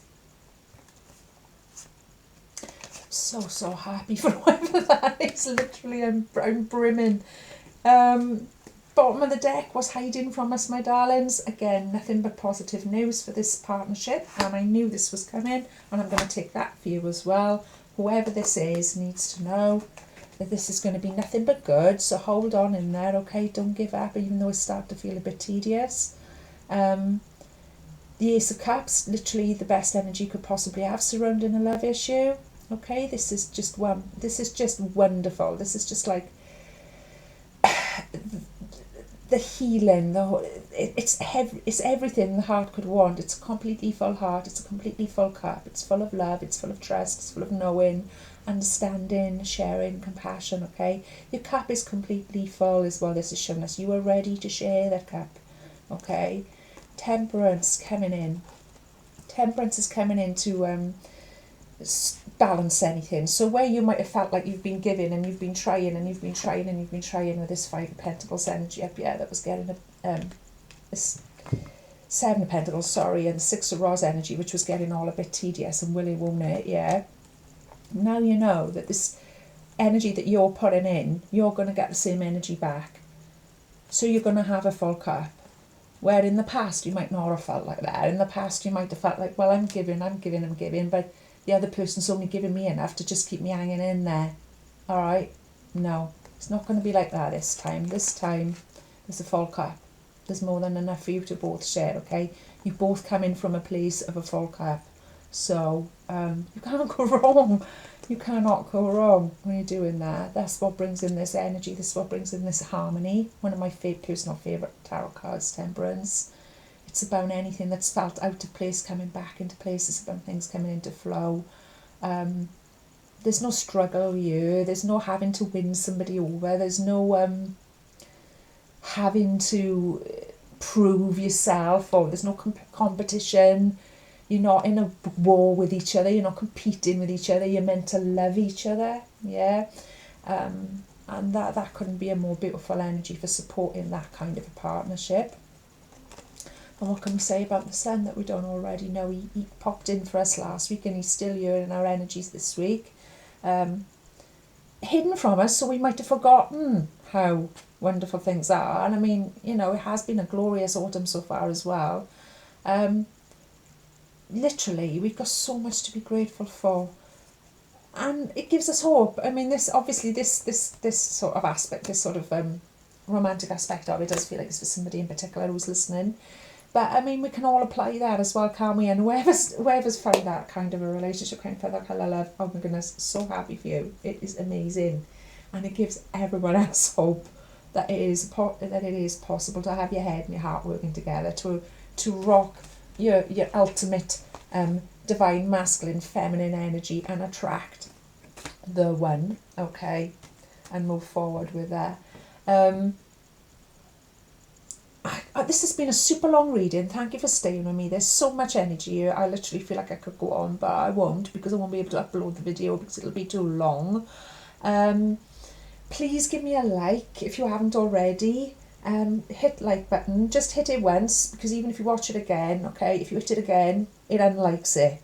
So happy for whatever that is. Literally, I'm brimming. Bottom of the deck, what's hiding from us, my darlings? Again, nothing but positive news for this partnership, and I knew this was coming, and I'm going to take that for you as well. Whoever this is needs to know that this is going to be nothing but good, so hold on in there, okay? Don't give up, even though it starts to feel a bit tedious. The Ace of Cups, literally the best energy you could possibly have surrounding a love issue, okay? This is just wonderful. This is just like the healing, it's everything the heart could want. It's a completely full heart, it's a completely full cup, it's full of love, it's full of trust, it's full of knowing, understanding, sharing, compassion, okay? Your cup is completely full is what this is showing us. You are ready to share that cup, okay? Temperance coming in. Temperance is coming in to balance anything. So where you might have felt like you've been giving and you've been trying and you've been trying and you've been trying with this Five of Pentacles energy up here that was getting this Seven of Pentacles, sorry, and the Six of Rods energy, which was getting all a bit tedious and willy won't it, yeah. Now you know that this energy that you're putting in, you're going to get the same energy back. So you're going to have a full cup. Where in the past you might not have felt like that. In the past you might have felt like, well, I'm giving, but the other person's only giving me enough to just keep me hanging in there. All right? No, it's not going to be like that this time. This time, there's a full cup. There's more than enough for you to both share, okay? You both come in from a place of a full cup. So, you can't go wrong. You cannot go wrong when you're doing that. That's what brings in this energy. This is what brings in this harmony. One of my personal favourite tarot cards, Temperance. It's about anything that's felt out of place coming back into place. It's about things coming into flow. There's no struggle here. There's no having to win somebody over. There's no having to prove yourself, or there's no competition. You're not in a war with each other. You're not competing with each other. You're meant to love each other. Yeah. And that couldn't be a more beautiful energy for supporting that kind of a partnership. And what can we say about the Sun that we don't already know? He popped in for us last week and he's still here in our energies this week. Hidden from us, so we might have forgotten how wonderful things are. And I mean, you know, it has been a glorious autumn so far as well. Literally, we've got so much to be grateful for. And it gives us hope. I mean, this sort of aspect, this sort of romantic aspect of it does feel like it's for somebody in particular who's listening. But I mean, we can all apply that as well, can't we? And whoever's found that kind of a relationship, kind of that kind of love, oh my goodness, so happy for you. It is amazing. And it gives everyone else hope that it is possible to have your head and your heart working together to rock your ultimate divine masculine feminine energy and attract the one, okay, and move forward with that. This has been a super long reading. Thank you for staying with me. There's so much energy here. I literally feel like I could go on, but I won't, because I won't be able to upload the video because it'll be too long. Please give me a like if you haven't already. Hit like button. Just hit it once, because even if you watch it again, okay, if you hit it again, it unlikes it.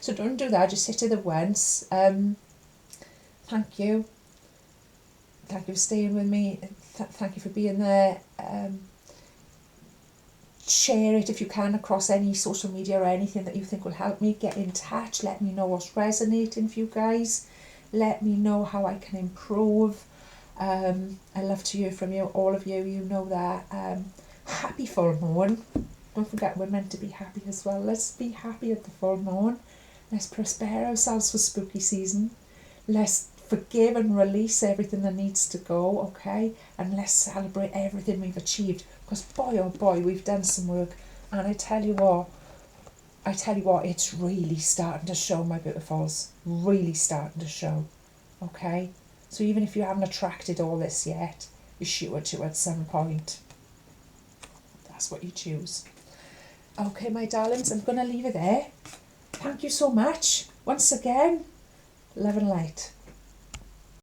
So don't do that. Just hit it once. Thank you. Thank you for staying with me. Thank you for being there. Share it if you can across any social media or anything that you think will help me. Get in touch. Let me know what's resonating for you guys. Let me know how I can improve. I love to hear from you, all of you. You know that. Happy full moon. Don't forget, we're meant to be happy as well. Let's be happy at the full moon. Let's prepare ourselves for spooky season. Let's forgive and release everything that needs to go, okay? And let's celebrate everything we've achieved. Because boy, oh boy, we've done some work. And I tell you what, it's really starting to show, my beautifuls. Really starting to show, okay? So even if you haven't attracted all this yet, you're sure to at some point. That's what you choose. Okay, my darlings, I'm going to leave it there. Thank you so much. Once again, love and light.